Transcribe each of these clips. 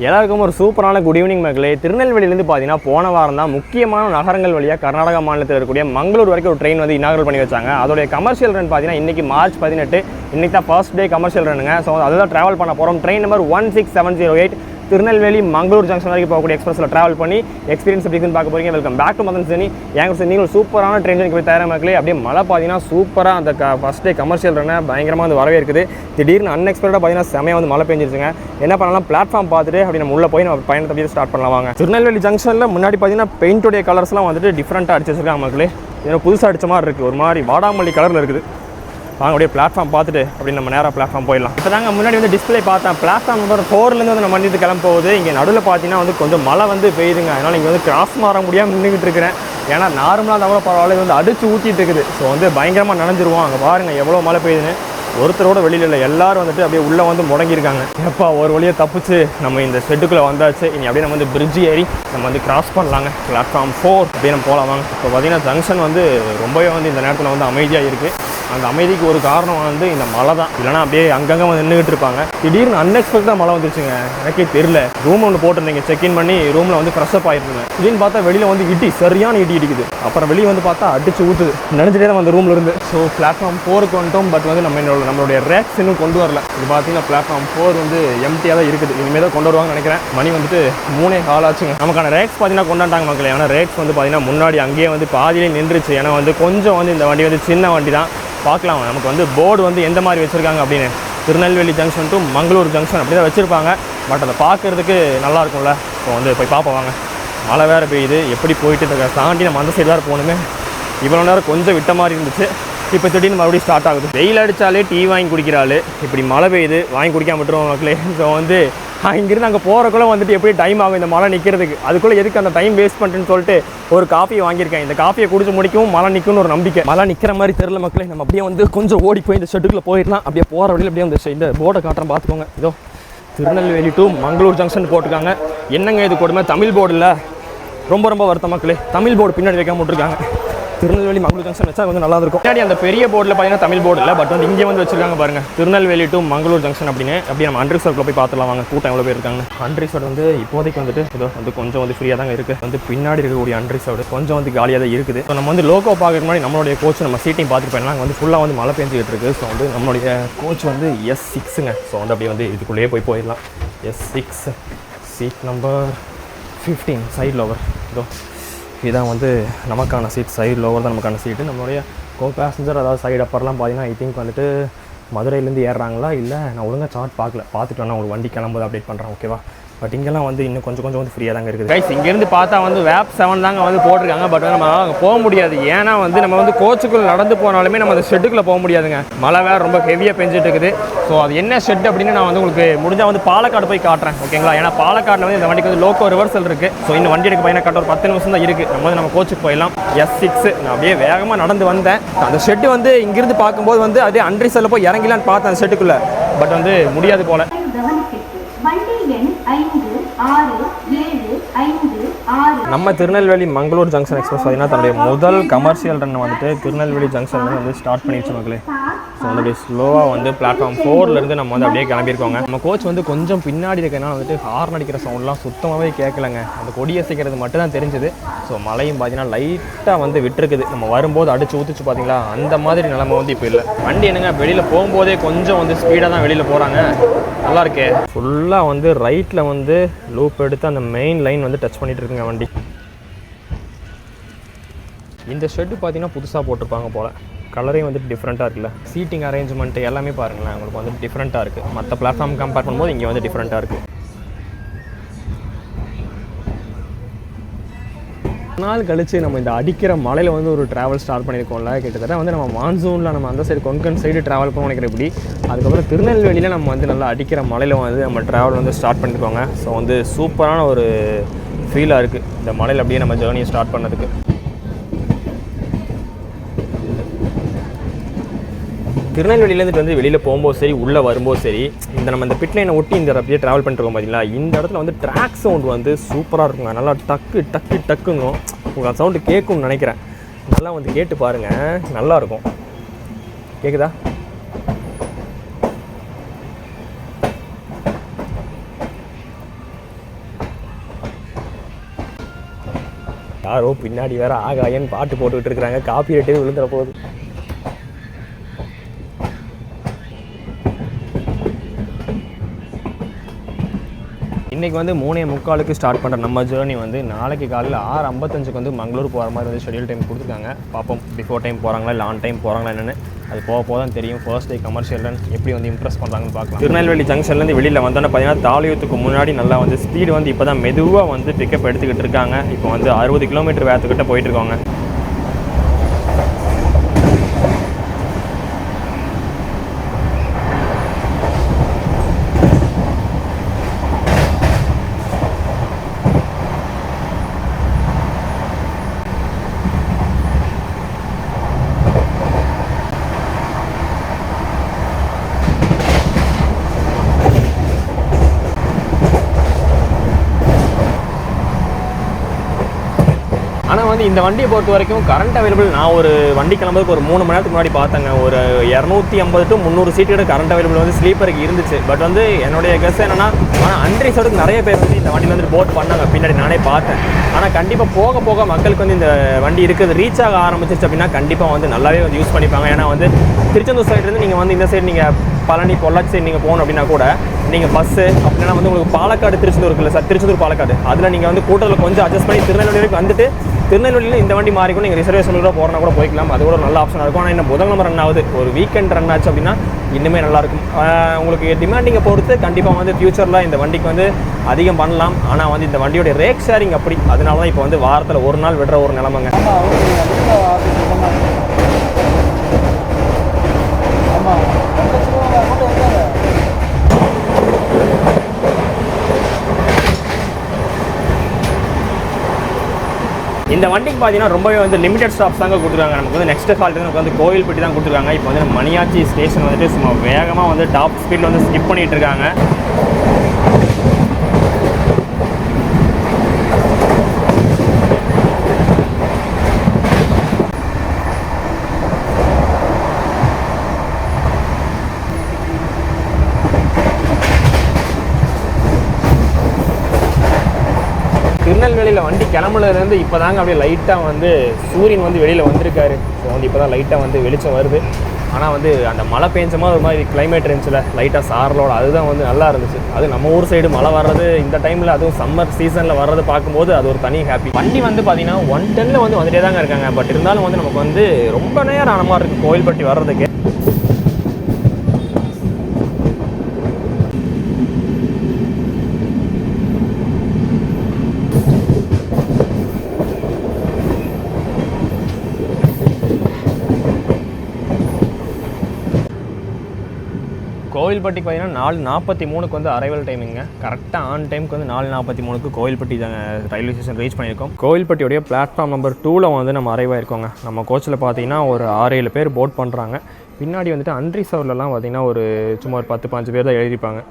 எல்லாருக்கும் ஒரு சூப்பரான குட் ஈவினிங் மக்களே. திருநெல்வேலியிலேருந்து பார்த்தீங்கன்னா போன வாரம் தான் முக்கியமான நகரங்கள் வழியாக கர்நாடகா மாநிலத்தில் இருக்கக்கூடிய மங்களூர் வரைக்கும் ஒரு ட்ரெயின் வந்து இனாகரல் பண்ணி வச்சாங்க. அதோடைய கமர்ஷியல் ரன் பார்த்தீங்கன்னா இன்றைக்கி மார்ச் 18, இன்றைக்கி தான் ஃபர்ஸ்ட் டே கமர்ஷியல் ரன்னுங்க. ஸோ அதுதான் ட்ராவல் பண்ண போகிறோம். Train number 16708 Tirunelveli Mangalore junction வரைக்கும் போகக்கூடிய எக்ஸ்பிரஸில் ட்ராவல் பண்ணி எக்ஸ்பீரியன்ஸ் எப்படின்னு பார்க்க போகிறீங்க. Welcome back to Madan journey. ஏங்க நீங்கள் சூப்பரான ட்ரெயின் ஜர்னிக்கு போய் தயாராக மக்களே. அப்படியே மழை பார்த்தீங்கன்னா சூப்பராக அந்த ஃபஸ்ட் டே கமர்ஷியல் ரன்னை பயங்கரமாக வந்து வரவே இருக்குது. திடீர்னு அன்எக்ஸ்பெக்டாக பார்த்தீங்கன்னா செமையாக வந்து மழை பெஞ்சிருச்சுங்க. என்ன பண்ணலாம், பிளாட்ஃபார்ம் பார்த்துட்டு அப்படி நம்ம உள்ளே போய் நம்ம பயணத்தை அப்படியே ஸ்டார்ட் பண்ணலாம் வாங்க. திருநெல்வேலி ஜங்ஷனில் முன்னாடி பார்த்தீங்கன்னா பெயிண்டோடைய கலர்ஸ்லாம் வந்துட்டு டிஃப்ரெண்ட்டாக அடிச்சு வச்சிருக்காங்க மக்களே. ஏன்னா புதுசாக அடித்த மாதிரி இருக்குது, ஒரு மாதிரி வாடாமல்லி கலரில் இருக்குது. வாங்க அப்படியே பிளாட்ஃபார்ம் பார்த்துட்டு அப்படி நம்ம நேராக பிளாட்ஃபார்ம் போயிடலாம். இப்போ தாங்க முன்னாடி வந்து டிஸ்பிளே பார்த்தேன். பிளாட்ஃபார்ம் நம்பர் 4லேருந்து வந்து நம்ம வண்டிட்டு கிளம்ப போகுது. இங்கே நடுவில் பார்த்தீங்கன்னா வந்து கொஞ்சம் மழை வந்து பெய்யுதுங்க. அதனால் இங்கே வந்து கிராஸ் மாற முடியாமல் நின்றுக்கிட்டு இருக்கிறேன். ஏன்னா நார்மலாக தவிர பரவாயில்ல வந்து அடிச்சு ஊற்றிட்டு இருக்குது. ஸோ வந்து பயங்கரமாக நனைஞ்சிருவோம். அங்கே பாருங்கள் எவ்வளோ மழை பெய்யுதுன்னு. ஒருத்தரோட வெளியில் இல்லை, எல்லோரும் வந்துட்டு அப்படியே உள்ளே வந்து முடங்கியிருக்காங்க. எப்பா ஒரு வழியை தப்பிச்சு நம்ம இந்த ஷெட்டுக்குள்ளே வந்தாச்சு. இனி அப்படியே நம்ம வந்து பிரிட்ஜ் ஏறி நம்ம வந்து கிராஸ் பண்ணலாங்க. பிளாட்ஃபார்ம் 4 அப்படியே நம்ம போகலாம் வாங்க. இப்போ பார்த்தீங்கன்னா ஜங்ஷன் வந்து ரொம்பவே வந்து இந்த நேரத்தில் வந்து அமைதியாக இருக்குது. அந்த அமைதிக்கு ஒரு காரணம் வந்து இந்த மழை தான். இல்லைனா அப்படியே அங்கங்கே வந்து நின்றுட்டு இருப்பாங்க. திடீர்னு அன்எக்ஸ்பெக்டாக மழை வந்துருச்சுங்க. எனக்கே தெரியல. ரூம் ஒன்று போட்டிருந்தீங்க, செக்இன் பண்ணி ரூமில் வந்து ஃப்ரெஷ்அப் ஆகிருந்தேன். திடீர்னு பார்த்தா வெளியில் வந்து சரியான இடி இடிக்குது. அப்புறம் வெளியே வந்து பார்த்தா அடிச்சு ஊற்றுது. நினச்சிட்டே தான் அந்த ரூமில் இருந்து. ஸோ பிளாட்ஃபார்ம் 4க்கு வந்துட்டோம். பட் வந்து நம்மளுடைய ரேக்ஸ் இன்னும் கொண்டு வரல. இது பார்த்தீங்கன்னா பிளாட்ஃபார்ம் 4 வந்து எம்டியாக தான் இருக்குது. இனிமேல் தான் கொண்டு வருவாங்கன்னு நினைக்கிறேன். மணி வந்துட்டு 3:15 ஆச்சுங்க. நமக்கான ரேக்ஸ் பார்த்தீங்கன்னா கொண்டாண்டாங்க மக்களே. ஆனால் ரேக்ஸ் வந்து பார்த்தீங்கன்னா முன்னாடி அங்கேயே வந்து பாதியிலே நின்றுச்சு. ஏன்னா வந்து கொஞ்சம் வந்து இந்த வண்டி வந்து சின்ன வண்டி தான். பார்க்கலாம் நமக்கு வந்து போர்டு வந்து எந்த மாதிரி வச்சுருக்காங்க அப்படின்னு. Tirunelveli junction to Mangalore junction அப்படி தான் வச்சுருப்பாங்க. பட் அதை பார்க்குறதுக்கு நல்லாயிருக்கும்ல. ஸோ வந்து போய் பார்ப்போம் வாங்க. மழை வேறு பெய்யுது. எப்படி போயிட்டு தாண்டி நம்ம அந்த சைடு வேறு போகணுமே. இவ்வளோ நேரம் கொஞ்சம் விட்ட மாதிரி இருந்துச்சு. இப்போ திடீர்னு மறுபடியும் ஸ்டார்ட் ஆகுது. வெயில் அடித்தாலே டீ வாங்கி குடிக்கிறாள். இப்படி மழை பெய்யுது, வாங்கி குடிக்காம விட்டுருவோம் மக்களே. ஸோ வந்து இங்கேருந்து அங்கே போகிறக்குள்ளே வந்துட்டு எப்படி டைம் ஆகும் இந்த மழை நிற்கிறதுக்கு. அதுக்குள்ளே எதுக்கு அந்த டைம் வேஸ்ட் பண்ணுறேன்னு சொல்லிட்டு ஒரு காஃபியை வாங்கியிருக்கேன். இந்த காஃபியை குடிச்சு முடிக்கவும் மழை நிற்கும்னு ஒரு நம்பிக்கை. மழை நிற்கிற மாதிரி தெரியல மக்களே. நம்ம அப்படியே வந்து கொஞ்சம் ஓடி போய் இந்த ஷெட்டுக்குள்ளே போயிடலாம். அப்படியே போகிற வழியில் அப்படியே வந்து இந்த போர்டை காட்டுறேன் பார்த்துக்கோங்க. இதோ திருநெல்வேலி டு மங்களூர் ஜங்ஷன் போட்டிருக்காங்க. என்னங்க இது கொடுமை, தமிழ் போர்டு இல்லை. ரொம்ப வருத்தம் மக்களே. தமிழ் போர்டு பின்னாடி வைக்காம விட்டுருக்காங்க. திருநெல்வேலி மங்களூர் ஜங்ஷன் வச்சா கொஞ்சம் நல்லா இருக்கும். பின்னாடி அந்த பெரிய போர்டில் பார்த்தீங்கன்னா தமிழ் போர்டு இல்லை. பட் வந்து இங்கே வந்து வச்சிருக்காங்க பாருங்கள், திருநெல்வேலி டு மங்களூர் ஜங்ஷன் அப்படின்னு. அப்படியே நம்ம அன்ரிசர்வ்ல போய் பார்த்துலாம் வாங்க. கூட்டம் எவ்வளோ பேர் இருக்காங்க. அன்ரிசர்வ் வந்து இப்போதைக்கு வந்துட்டு இதோ வந்து கொஞ்சம் வந்து ஃப்ரீயாக தாங்க இருக்குது. வந்து பின்னாடி இருக்கக்கூடிய அன்ரிசர்வ் கொஞ்சம் வந்து காலியாக தான் இருக்குது. ஸோ நம்ம வந்து லோகோ பார்க்குற மாதிரி நம்மளுடைய கோச் நம்ம சீட்டையும் பார்த்துட்டு போயிடலாம். அங்கே வந்து ஃபுல்லாக வந்து மழை பெஞ்சிக்கிட்டு இருக்குது. ஸோ வந்து நம்மளுடைய கோச் வந்து S6ங்க. ஸோ வந்து அப்படியே வந்து இதுக்குள்ளேயே போயிடலாம். S6 seat number 15 side lower. இதோ இதுதான் வந்து நமக்கான சீட். சைடு லோவர் தான் நமக்கான சீட்டு. நம்மளுடைய கோ பேசஞ்சர் அதாவது சைடு அப்பர்லாம் பார்த்தீங்கன்னா ஐ திங்க் வந்துட்டு மதுரையிலேருந்து ஏறுறாங்களா இல்லை நான் ஒழுங்காக சார்ட் பார்த்துட்டு வேணா ஒரு வண்டி கிளம்புது அப்டேட் பண்ணுறேன். ஓகேவா. பட் இங்கெல்லாம் வந்து இன்னும் கொஞ்சம் வந்து ஃப்ரீயாக தாங்க இருக்குது. கைஸ் இங்கேருந்து பார்த்தா வந்து வேப் 7 தாங்க வந்து போட்டிருக்காங்க. பட் வந்து நம்ம அங்கே போக முடியாது. ஏன்னா வந்து நம்ம வந்து கோச்சுக்குள்ளே நடந்து போனாலுமே நம்ம அந்த ஷெட்டுக்குள்ளே போக முடியாதுங்க. மழை வேறு ரொம்ப ஹெவியாக பெஞ்சிட்டு இருக்குது. ஸோ அது என்ன ஷெட் அப்படின்னு நான் வந்து உங்களுக்கு முடிஞ்சால் வந்து பாலக்காடு போய் காட்டுறேன். ஓகேங்களா. ஏன்னா பாலக்காடில் வந்து இந்த வண்டிக்கு வந்து லோக்கோ ரிவர்சல் இருக்குது. ஸோ இந்த வண்டி எடுக்க பையனை கட்ட ஒரு 10 நிமிஷம் தான் இருக்குது. நம்ம வந்து நம்ம கோச்சுக்கு போயிடலாம். S6 நான் அப்படியே வேகமாக நடந்து வந்தேன். அந்த ஷெட்டு வந்து இங்கிருந்து பார்க்கும்போது வந்து அப்படியே அன்ரிசல்ல போய் இறங்கிலான்னு பார்த்தேன் அந்த ஷெட்டுக்குள்ளே. பட் வந்து முடியாது போல. நம்ம திருநெல்வேலி மங்களூர் ஜங்ஷன் எக்ஸ்பிரஸ் பார்த்தீங்கன்னா தன்னுடைய முதல் கமர்ஷியல் ரன் வந்துட்டு திருநெல்வேலி ஜங்ஷன் வந்து ஸ்டார்ட் பண்ணிடுச்சு மக்களே. ஸோ வந்து அப்படியே ஸ்லோவாக வந்து பிளாட்ஃபார்ம் 4லேருந்து நம்ம வந்து அப்படியே கிளம்பியிருக்கோங்க. நம்ம கோச் வந்து கொஞ்சம் பின்னாடி இருக்கனால வந்துட்டு ஹார்ன் அடிக்கிற சவுண்ட்லாம் சுத்தமாகவே கேட்கலங்க. அந்த கொடியை அசைக்கிறது மட்டும் தான் தெரிஞ்சுது. ஸோ மழையும் பார்த்தீங்கன்னா லைட்டாக வந்து விட்டுருக்குது. நம்ம வரும்போது அடிச்சு ஊற்றிச்சு பார்த்தீங்களா, அந்த மாதிரி நிலைமை வந்து இப்போ இல்லை. வண்டி என்னங்க வெளியில் போகும்போதே கொஞ்சம் வந்து ஸ்பீடாக தான் வெளியில் போகிறாங்க. நல்லா இருக்கே. ஃபுல்லாக வந்து ரைட்டில் வந்து லூப் எடுத்து அந்த மெயின் லைன் வந்து டச் பண்ணிட்டு இருக்குங்க வண்டி. இந்த ஷெட்டு பார்த்தீங்கன்னா புதுசாக போட்டிருப்பாங்க போல். கலரே வந்துட்டு டிஃப்ரெண்ட்டாக இருக்குல்ல. சீட்டிங் அரேஞ்ச்மெண்ட் எல்லாமே பாருங்களேன் உங்களுக்கு வந்து டிஃப்ரெண்ட்டாக இருக்குது. மற்ற பிளாட்ஃபார்ம் கம்பேர் பண்ணும்போது இங்கே வந்து டிஃப்ரெண்ட்டாக இருக்குது. நாள் கழிச்சு நம்ம இந்த அடிக்கிற மலையில் வந்து ஒரு ட்ராவல் ஸ்டார்ட் பண்ணியிருக்கோம்ல. கிட்டத்தட்ட வந்து நம்ம மான்சூனில் நம்ம அந்த சைடு கொங்கன் சைடு ட்ராவல் பண்ண நினைக்கிற இப்படி. அதுக்கப்புறம் திருநெல்வேலியில் நம்ம வந்து நல்லா அடிக்கிற மலையில் வந்து நம்ம ட்ராவல் வந்து ஸ்டார்ட் பண்ணியிருக்கோங்க. ஸோ வந்து சூப்பரான ஒரு ஃபீலாக இருக்குது இந்த மலையில் அப்படியே நம்ம ஜேர்னியை ஸ்டார்ட் பண்ணதுக்கு. திருநெல்வேலியிலேருந்து வந்து வெளியில் போகும்போது சரி, உள்ளே வரும்போது சரி, நம்ம இந்த பிட் லைனை ஒட்டி இந்த அப்படியே ட்ராவல் பண்ணிருக்கோம் பார்த்தீங்களா. இந்த இடத்துல வந்து ட்ராக் சவுண்ட் வந்து சூப்பராக இருக்குங்க. நல்லா டக்குங்க. உங்களுக்கு சவுண்டு கேட்கும்னு நினைக்கிறேன். நல்லா வந்து கேட்டு பாருங்கள், நல்லாயிருக்கும். கேட்குதா? யாரோ பின்னாடி வேற ஆகாயன்னு பாட்டு போட்டுக்கிட்டு இருக்கிறாங்க, காப்பி ரேட்டு விழுந்துற போகுது. இன்றைக்கி வந்து 3:45 ஸ்டார்ட் பண்ணுற நம்ம ஜேர்னி வந்து நாளைக்கு காலையில் 6:55 வந்து மங்களூர் போகிற மாதிரி வந்து ஷெடியூல் டைம் கொடுத்துருக்காங்க. பார்ப்போம் பிஃபோர் டைம் போகிறாங்களா இல்லை ஆன் டைம் போகிறாங்களா என்னென்னு. அது போக தான் தெரியும். ஃபர்ஸ்ட் டே கமர்ஷியல் ரன் எப்படி வந்து இம்ப்ரெஸ் பண்ணுறாங்கன்னு பார்க்கலாம். திருநெல்வேலி ஜங்ஷன்லேருந்து வெளியில் வந்தோன்னே பார்த்தீங்கன்னா தாலியூத்துக்கு முன்னாடி நல்லா வந்து ஸ்பீடு வந்து இப்போ தான் மெதுவாக வந்து பிக்கப் எடுத்துக்கிட்டு இருக்காங்க. இப்போ வந்து 60 கிலோமீட்டர் வேகத்துக்கிட்ட போயிட்டுருக்காங்க. ஆனால் வந்து இந்த வண்டியை பொறுத்த வரைக்கும் கரண்ட் அவைலபிள் நான் ஒரு வண்டி கிளம்புறதுக்கு ஒரு 3 மணி நேரத்துக்கு முன்னாடி பார்த்தேங்க. ஒரு 250 to 300 சீட்டோட கரண்ட் அவைலபிள் வந்து ஸ்லீப்பருக்கு இருந்துச்சு. பட் வந்து என்னுடைய கெஸ் என்னன்னா, ஆனால் அன்ரிசர்வ்டுக்கு நிறைய பேர் வந்து இந்த வண்டியில் வந்து போட் பண்ணாங்க, பின்னாடி நானே பார்த்தேன். ஆனால் கண்டிப்பாக போக போக மக்களுக்கு வந்து இந்த வண்டி இருக்குது ரீச் ஆக ஆரம்பிச்சிருச்சு அப்படின்னா கண்டிப்பாக வந்து நல்லாவே வந்து யூஸ் பண்ணிப்பாங்க. ஏன்னா வந்து திருச்செந்தூர் சைட்லேருந்து நீங்கள் வந்து இந்த சைடு நீங்கள் பழனி பொள்ளாச்சி சைடு நீங்கள் போகணும் அப்படின்னா கூட நீங்கள் பஸ்ஸு அப்படின்னா வந்து உங்களுக்கு பாலக்காடு திருச்செந்தூர் இருக்குல்ல சார், திருச்செந்தூர் பாலக்காடு, அதில் நீங்கள் வந்து கூட்டத்தில் கொஞ்சம் அட்ஜஸ்ட் பண்ணி திருநெல்வேலி வரைக்கும் வந்துட்டு திருநெல்வேலியில் இந்த வண்டி மாறிக்கும் நீங்கள் ரிசர்வேஷன் கூட போகிறனா கூட போய்க்கலாம். அது கூட ஒரு நல்ல ஆப்ஷனாக இருக்கும். ஆனால் இன்னும் புதன்கிழமை ரன் ஆகுது, ஒரு வீக்கெண்ட் ரன் ஆச்சு அப்படின்னா இன்னுமே நல்லாயிருக்கும். உங்களுக்கு டிமாண்டிங்கை பொறுத்து கண்டிப்பாக வந்து ஃபியூச்சரில் இந்த வண்டிக்கு வந்து அதிகம் பண்ணலாம். ஆனால் வந்து இந்த வண்டியோட ரேக் ஷேரிங் அப்படி, அதனால தான் இப்போ வந்து வாரத்தில் ஒரு நாள் விடுற ஒரு நிலமைங்க. இந்த வண்டிக்கு பார்த்தீங்கன்னா ரொம்பவே வந்து லிமிடெட் ஸ்டாப்ஸ் தாங்க கொடுத்துருக்காங்க. நமக்கு வந்து நெக்ஸ்ட் ஹால்ட்டு நமக்கு வந்து கோயில்பட்டி தான் கொடுத்துருக்காங்க. இப்போ வந்து மணியாச்சி ஸ்டேஷன் வந்துட்டு சும்மா வேகமாக வந்து டாப் ஸ்பீடில் வந்து ஸ்கிப் பண்ணிகிட்டு இருக்காங்க. திருநெல்வேலியில் வண்டி கிளம்புலேருந்து இப்போ தாங்க அப்படியே லைட்டாக வந்து சூரியன் வந்து வெளியில் வந்திருக்காரு. ஸோ வந்து இப்போ தான் லைட்டாக வந்து வெளிச்சம் வருது. ஆனால் வந்து அந்த மழை பெஞ்சமாக ஒரு மாதிரி கிளைமேட் இருந்துச்சுல லைட்டாக சாரலோட, அதுதான் வந்து நல்லா இருந்துச்சு. அது நம்ம ஊர் சைடு மழை வர்றது இந்த டைமில், அதுவும் சம்மர் சீசனில் வர்றது பார்க்கும்போது அது ஒரு தனி ஹாப்பி. வண்டி வந்து பார்த்தீங்கன்னா 110 வந்து வந்துட்டே தாங்க இருக்காங்க. பட் இருந்தாலும் வந்து நமக்கு வந்து ரொம்ப நேரம் ஆன மாதிரி இருக்குது கோயில்பட்டி வர்றதுக்கு. கோயில்பட்டிக்கு பார்த்தீங்கன்னா 4:43 வந்து அரைவல் டைமிங்க. கரெக்டாக ஆன் டைமுக்கு வந்து 4:43 கோயில்பட்டி ரயில்வே ஸ்டேஷன் ரீச் பண்ணியிருக்கோம். கோயில்பட்டியோடைய பிளாட்ஃபார்ம் நம்பர் 2ல் வந்து நம்ம அரைவ் ஆயிருக்கோங்க. நம்ம கோச்சில் பார்த்தீங்கன்னா ஒரு 6-7 பேர் போட் பண்ணுறாங்க. பின்னாடி வந்துட்டு அன்ரிசர்வ்லலாம் பார்த்தீங்கன்னா ஒரு சும்மா ஒரு 10-15 பேர் தான் எழுதிப்பாங்க.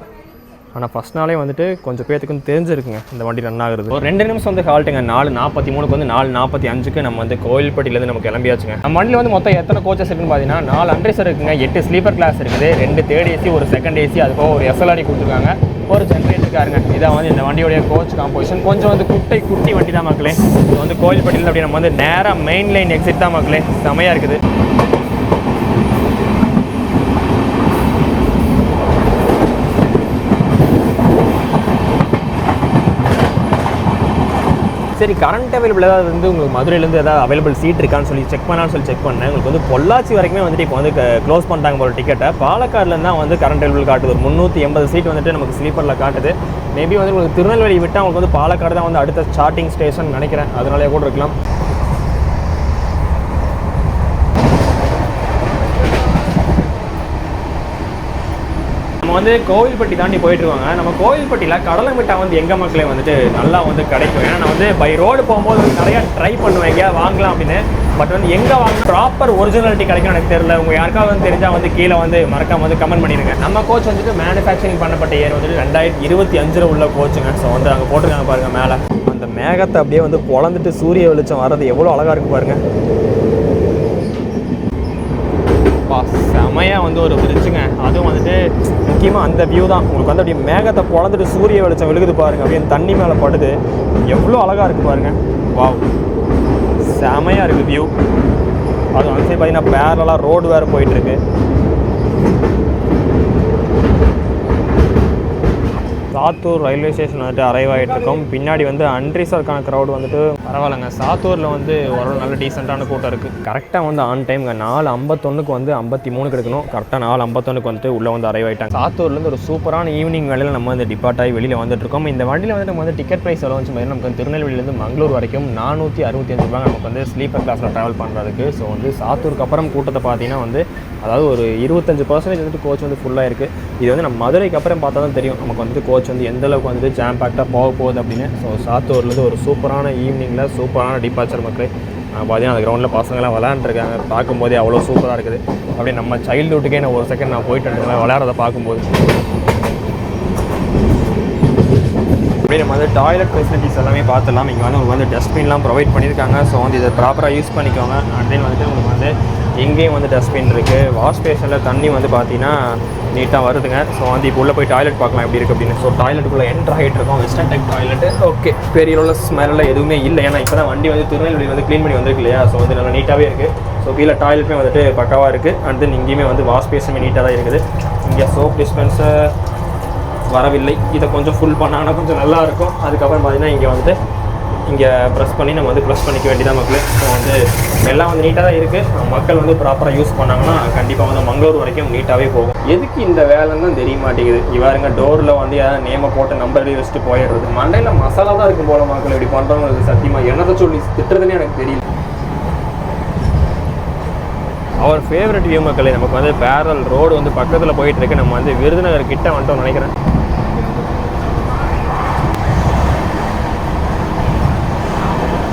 ஆனால் ஃபஸ்ட் நாளே வந்துட்டு கொஞ்சம் பேருக்கு வந்து தெரிஞ்சிருக்குங்க இந்த வண்டி ரன் ஆகுறது. ஒரு 2 நிமிஷம் வந்து ஹால்ட்டுங்க. 4:43 வந்து 4:45 நம்ம வந்து கோயில்பட்டியிலேருந்து நம்ம கிளம்பியாச்சுங்க. நம்ம வண்டியில் வந்து மொத்தம் எத்தனை கோச்சஸ் இருக்குன்னு பார்த்தீங்கன்னா 4 அன்ரிசர்வ் இருக்குங்க, 8 ஸ்லீப்பர் கிளாஸ் இருக்குது, 2 தேர்ட் ஏசி, ஒரு செகண்ட் ஏசி, அது போக ஒரு SLRD கொடுத்துருக்காங்க, ஒரு ஜென்ரேட்டர் காருங்க. இதான் வந்து இந்த வண்டியோடைய கோச் காம்போசிஷன். கொஞ்சம் வந்து குட்டி வண்டி தான் மக்களே. இது வந்து கோயில்பட்டியில் அப்படி நம்ம வந்து நேராக மெயின் லைன் எக்ஸிட் தான் மக்களே. செமையாக இருக்குது. சரி, கரண்ட் அவைலபிள் ஏதாவது வந்து உங்களுக்கு மதுரையிலேருந்து ஏதாவது அவைலபிள் சீட் இருக்கான்னு சொல்லி செக் செக் பண்ணேன். உங்களுக்கு வந்து பொள்ளாச்சி வரைக்குமே வந்துட்டு இப்போ வந்து க்ளோஸ் பண்ணிட்டாங்க போல டிக்கெட்டை. பாலக்காடுலேருந்து தான் வந்து கரண்ட் அவைலபிள் காட்டுது. ஒரு 380 சீட் வந்துட்டு நமக்கு ஸ்லீப்பரில் காட்டுது. மேபி வந்து உங்களுக்கு திருநெல்வேலி விட்டால் உங்களுக்கு வந்து பாலக்காடு தான் வந்து அடுத்த ஸ்டார்டிங் ஸ்டேஷன் நினைக்கிறேன். அதனாலே கூட இருக்கலாம். நம்ம வந்து கோவில்பட்டி தாண்டி போயிட்டுருவாங்க. நம்ம கோவில்பட்டியில் கடலை மிட்டாய் வந்து எங்கள் மக்களே வந்துட்டு நல்லா வந்து கிடைக்கும். ஏன்னா நான் வந்து பை ரோடு போகும்போது நிறையா ட்ரை பண்ணுவேன் எங்கேயா வாங்கலாம் அப்படின்னு. பட் வந்து எங்கே வாங்கினா ப்ராப்பர் ஒரிஜினாலிட்டி கிடைக்கும் எனக்கு தெரியல. உங்கள் யாருக்காவது வந்து தெரிஞ்சால் வந்து கீழே வந்து மறக்காம வந்து கமெண்ட் பண்ணிடுங்க. நம்ம கோச் வந்துட்டு மேனுஃபேக்சரிங் பண்ணப்பட்ட இயர் வந்துட்டு 2025 உள்ள கோச்சுங்க. ஸோ வந்து அங்கே போட்டிருக்காங்க பாருங்கள் மேலே. அந்த மேகத்தை அப்படியே வந்து பொழந்துட்டு சூரிய வெளிச்சம் வர்றது எவ்வளோ அழகாக இருக்குது பாருங்கள். செமையாக வந்து ஒரு பிரிட்ஜுங்க. அதுவும் வந்துட்டு முக்கியமாக அந்த வியூ தான் உங்களுக்கு வந்து அப்படியே மேகத்தை பொழந்துட்டு சூரிய வெளிச்சம் விழுகுது பாருங்கள். அப்படியே தண்ணி மேலே படுது, எவ்வளோ அழகாக இருக்குது பாருங்கள். வாவ். செமையாக இருக்குது வியூ. அது வந்து பார்த்தீங்கன்னா பேரலாக ரோடு வேறு போயிட்டுருக்கு. சாத்தூர் ரயில்வே ஸ்டேஷன் வந்துட்டு அரைவ் ஆகிட்டு இருக்கோம். பின்னாடி வந்து அன்ரிசர்க்கான க்ரௌட் வந்துட்டு பரவாயில்லைங்க. சாத்தூரில் வந்து ஒரு நல்ல டீசெண்டான கூட்டம் இருக்குது. கரெக்டாக வந்து ஆன் டைம்ங்க 4:51 வந்து 53 எடுக்கணும். கரெக்டாக 4:51 வந்துட்டு உள்ளே வந்து அரைவ் ஆகிட்டாங்க. சாத்தூர்லேருந்து ஒரு சூப்பரான ஈவினிங் வேலையில் நம்ம வந்து டிபார்ட் ஆகி வெளியில் வந்துட்டு இருக்கோம். இந்த வண்டியில் வந்து நம்ம வந்து டிக்கெட் ப்ரைஸ் எவ்வளோ வந்து பார்த்தீங்கன்னா நமக்கு திருநெல்வேலியிலேருந்து மங்களூர் வரைக்கும் 465 ரூபாய் நமக்கு வந்து ஸ்லீப்பர் கிளாஸில் ட்ராவல் பண்ணுறதுக்கு. ஸோ வந்து சாத்தூருக்கு அப்புறம் கூட்டத்தை பார்த்தீங்கன்னா வந்து அதாவது ஒரு 25% வந்துட்டு கோச் வந்து ஃபுல்லாக இருக்குது. இது வந்து நம்ம மதுரைக்கு அப்புறம் பார்த்தா தான் தெரியும் நமக்கு வந்து கோச் வந்து எந்த அளவுக்கு வந்து ஜாம் பேக்டாக போக போகுது அப்படின்னு. ஸோ சாத்தூர்லேருந்து ஒரு சூப்பரான ஈவினிங்கில் சூப்பரான டிபார்ச்சர் மக்களே. பார்த்தீங்கன்னா அந்த கிரவுண்டில் பசங்களாம் விளையாண்டுருக்காங்க. பார்க்கும்போதே அவ்வளோ சூப்பராக இருக்குது. அப்படியே நம்ம சைல்டுஹுட்டுக்கே நான் ஒரு செகண்ட் நான் போயிட்டு இருந்தேன் விளையாடுறத பார்க்கும்போது. அப்படியே நம்ம வந்து டாய்லெட் ஃபெசிலிட்டிஸ் எல்லாமே பார்த்துலாம். இங்கே வந்து உங்களுக்கு வந்து டஸ்ட்பின்லாம் ப்ரொவைட் பண்ணியிருக்காங்க. ஸோ வந்து இதை ப்ராப்பராக யூஸ் பண்ணிக்கோங்க. அண்ட் தென் வந்துட்டு உங்களுக்கு வந்து எங்கேயும் வந்து டஸ்ட்பின் இருக்குது. வாஷ் பேஷனில் தண்ணி வந்து பார்த்தீங்கன்னா நீட்டாக வருதுங்க. ஸோ வந்து இப்போ உள்ளே போய் டாய்லெட் பார்க்கலாம் எப்படி இருக்குது அப்படின்னு. ஸோ டாய்லெட்டுக்குள்ளே என்ட்ரு ஆகிட்டு இருக்கோம். Western type toilet. ஓகே, பெரிய உள்ள ஸ்மெல்லாம் எதுவுமே இல்லை. ஏன்னா இப்போ தான் வண்டி வந்து திருநெல்வேலி வந்து க்ளீன் பண்ணி வந்திருக்கு இல்லையா. ஸோ வந்து நல்லா நீட்டாகவே இருக்குது. ஸோ கீழே டாய்லெட்டுமே வந்துட்டு பக்காவாக இருக்குது. அண்ட் தென் இங்கேயுமே வந்து வாஷ் பேஷனுமே நீட்டாக தான் இருக்குது. இங்கே சோப் டிஸ்பென்சர் வரவில்லை. இதை கொஞ்சம் ஃபுல் பண்ணாங்கன்னா கொஞ்சம் நல்லாயிருக்கும். அதுக்கப்புறம் பார்த்தீங்கன்னா இங்கே வந்துட்டு இங்கே ப்ரெஸ் பண்ணி நம்ம வந்து ப்ரெஸ் பண்ணிக்க வேண்டியதான் மக்களே. ஸோ வந்து எல்லாம் வந்து நீட்டாக தான் இருக்குது. மக்கள் வந்து ப்ராப்பராக யூஸ் பண்ணாங்கன்னா கண்டிப்பாக வந்து மங்களூர் வரைக்கும் நீட்டாகவே போகும். எதுக்கு இந்த வேலைன்னு தான் தெரிய மாட்டேங்குது. இவருங்க டோரில் வந்து யாரும் நேமை போட்டு நம்பர் எழுதி வச்சுட்டு போயிடுறது. மண்டையில் மசாலா தான் இருக்கும் போல மக்கள் இப்படி பண்ணுறவங்களுக்கு சத்தியமாக என்னத்தை சொல்லி திட்டுறதுன்னு எனக்கு தெரியல. அவர் ஃபேவரட் வியூ மக்களே. நமக்கு வந்து பேரல் ரோடு வந்து பக்கத்தில் போயிட்டுருக்கு. நம்ம வந்து விருதுநகர் கிட்ட வந்துட்டோம்னு நினைக்கிறேன்.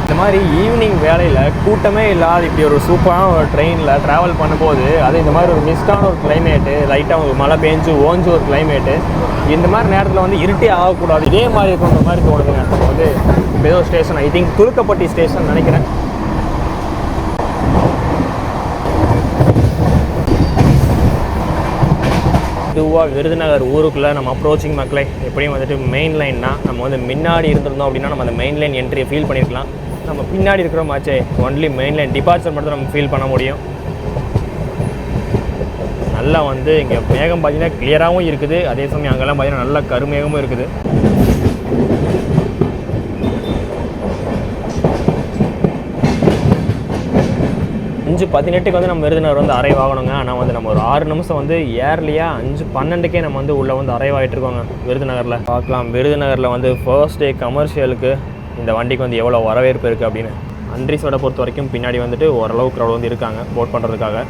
இந்த மாதிரி ஈவினிங் வேலையில் கூட்டமே இல்லாத இப்படி ஒரு சூப்பரான ஒரு ட்ரெயினில் ட்ராவல் பண்ணும்போது அது இந்த மாதிரி ஒரு மிஸ்டான ஒரு கிளைமேட்டு, லைட்டாக ஒரு மழை பெஞ்சு ஓஞ்சு ஒரு கிளைமேட்டு, இந்த மாதிரி நேரத்தில் வந்து இருட்டே ஆகக்கூடாது. இதே மாதிரி இருக்கிற மாதிரி தோணுதுங்க. வந்து ஏதோ station, I think Thulukkapatti station நினைக்கிறேன். இதுவாக விருதுநகர் ஊருக்குள்ளே நம்ம அப்ரோச்சிங் மக்களை எப்படியும் வந்துட்டு மெயின் லைன்னா நம்ம வந்து முன்னாடி இருந்திருந்தோம் அப்படின்னா நம்ம அந்த மெயின் லைன் என்ட்ரியை ஃபீல் பண்ணியிருக்கலாம். நம்ம பின்னாடி இருக்கிறோமாச்சே ஒன்லி மெயின் லைன் டிபார்ச்சர் மட்டும் நம்ம ஃபீல் பண்ண முடியும். நல்லா வந்து இங்கே மேகம் பார்த்தீங்கன்னா கிளியராகவும் இருக்குது. அதே சமயம் அங்கெல்லாம் பார்த்தீங்கன்னா நல்லா கருமேகமும் இருக்குது. 5:18 வந்து நம்ம விருதுநகர் வந்து அரைவ் ஆகணுங்க. ஆனால் வந்து நம்ம ஒரு 6 நிமிஷம் வந்து ஏர்லியாக 5:12 நம்ம வந்து உள்ளே வந்து அரைவ் ஆகிட்டு இருக்கோங்க விருதுநகரில். பார்க்கலாம் விருதுநகரில் வந்து ஃபர்ஸ்ட் டே கமர்ஷியலுக்கு இந்த வண்டிக்கு வந்து எவ்வளோ வரவேற்பு இருக்குது அப்படின்னு. அன்ரிஸோட பொறுத்த வரைக்கும் பின்னாடி வந்துட்டு ஓரளவு க்ரௌட் வந்து இருக்காங்க போட் பண்ணுறதுக்காக.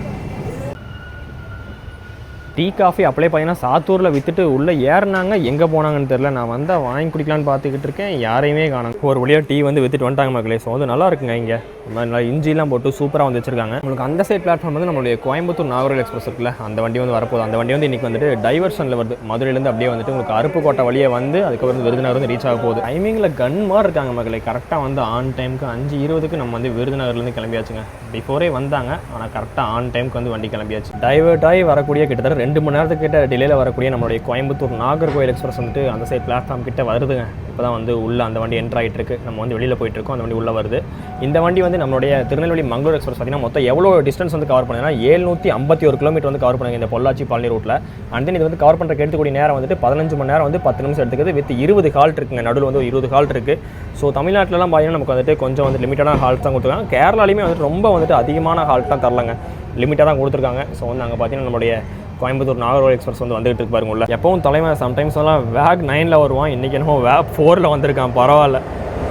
டீ காஃபி அப்படியே பார்த்தீங்கன்னா சாத்தூரில் விற்றுட்டு உள்ளே ஏறினாங்க. எங்கே போனாங்கன்னு தெரில. நான் வந்தால் வாங்கி குடிக்கலான்னு பார்த்துக்கிட்டு இருக்கேன். யாரையுமே காணும். ஒரு வழியாக டீ வந்து விற்றுட்டு வந்துட்டாங்க மக்களே. ஸோ வந்து நல்லா இருக்குங்க. இங்கே நல்லா இஞ்சிலாம் போட்டு சூப்பராக வந்து வச்சிருக்காங்க. உங்களுக்கு அந்த சைட் பிளாட்ஃபார்ம் வந்து நம்மளுடைய கோயம்புத்தூர் நாகர்கோவில் எக்ஸ்பிரஸ் இருக்குல்ல, அந்த வண்டி வந்து வரப்போகுது. அந்த வண்டி வந்து இன்றைக்கி வந்துட்டு டைவர்ஷனில் வருது. மதுரையிலேருந்து அப்படியே வந்துட்டு உங்களுக்கு அருப்புக்கோட்டை வழியே வந்து அதுக்கப்புறம் விருதுநகர் வந்து ரீச் ஆக போகுது. டைமிங்கில் கன் மாதிரி இருக்காங்க மக்களே. கரெக்டாக வந்து ஆன் டைமுக்கு 5:20 நம்ம வந்து விருதுநகர்லேருந்து கிளம்பியாச்சுங்க. பிஃபோரே வந்தாங்க, ஆனால் கரெக்டாக ஆன் டைமுக்கு வந்து வண்டி கிளம்பியாச்சு. டைவர்ட் ஆகி வரக்கூடிய கிட்டத்தட்ட 2 மணி நேரத்துக்கு கிட்ட டிலேயில் வரக்கூடிய நம்மளுடைய கோயம்புத்தூர் நாகர்கோவில் எக்ஸ்பிரஸ் வந்துட்டு அந்த சைட் பிளாட்ஃபார்ம் கிட்ட வருதுங்க. இப்போ தான் வந்து உள்ளே அந்த வண்டி என்ட்ரு ஆகிட்டு இருக்கு. நம்ம வந்து வெளியில் போயிட்டுருக்கோம். அந்த வண்டி உள்ளே வருது. இந்த வண்டி வந்து நம்மளுடைய திருநெல்வேலி மங்களூர் எக்ஸ்பிரஸ் பார்த்தீங்கன்னா மொத்தம் எவ்வளோ டிஸ்டன்ஸ் வந்து கவர் பண்ணுங்கன்னா 751 கிலோமீட்டர் வந்து கவர் பண்ணுங்க இந்த பொள்ளாச்சி பழனி ரூட்டில். அண்ட் தென் இது வந்து கவர் பண்ணுறதுக்கு எடுத்துக்கூடிய நேரம் வந்துட்டு 15 மணி நேரம் வந்து 10 நிமிஷம் எடுத்துக்குது. வித் 20 ஹால்ட் இருக்குங்க. நடுவில் வந்து 20 ஹால்ட் இருக்குது. ஸோ தமிழ்நாட்டிலலாம் பார்த்தீங்கன்னா நமக்கு வந்துட்டு கொஞ்சம் வந்து லிமிட்டான ஹால்ட் தான் கொடுத்துருக்காங்க. கேரளாலையுமே வந்துட்டு ரொம்ப வந்துட்டு அதிகமான ஹால்ட் தான் தரலங்க, லிமிட்டாக தான் கொடுத்துருக்காங்க. ஸோ வந்து அங்கே பார்த்தீங்கன்னா நம்மளுடைய கோயம்புத்தூர் நாகர்கோவில் எக்ஸ்பிரஸ் வந்து வந்துகிட்டு இருக்கு பாருங்க. எப்பவும் தலைமை சம்டைம்ஸ் எல்லாம் வேக் 9 வருவான். இன்றைக்கி என்னமோ வேப் 4 வந்திருக்கான். பரவாயில்ல.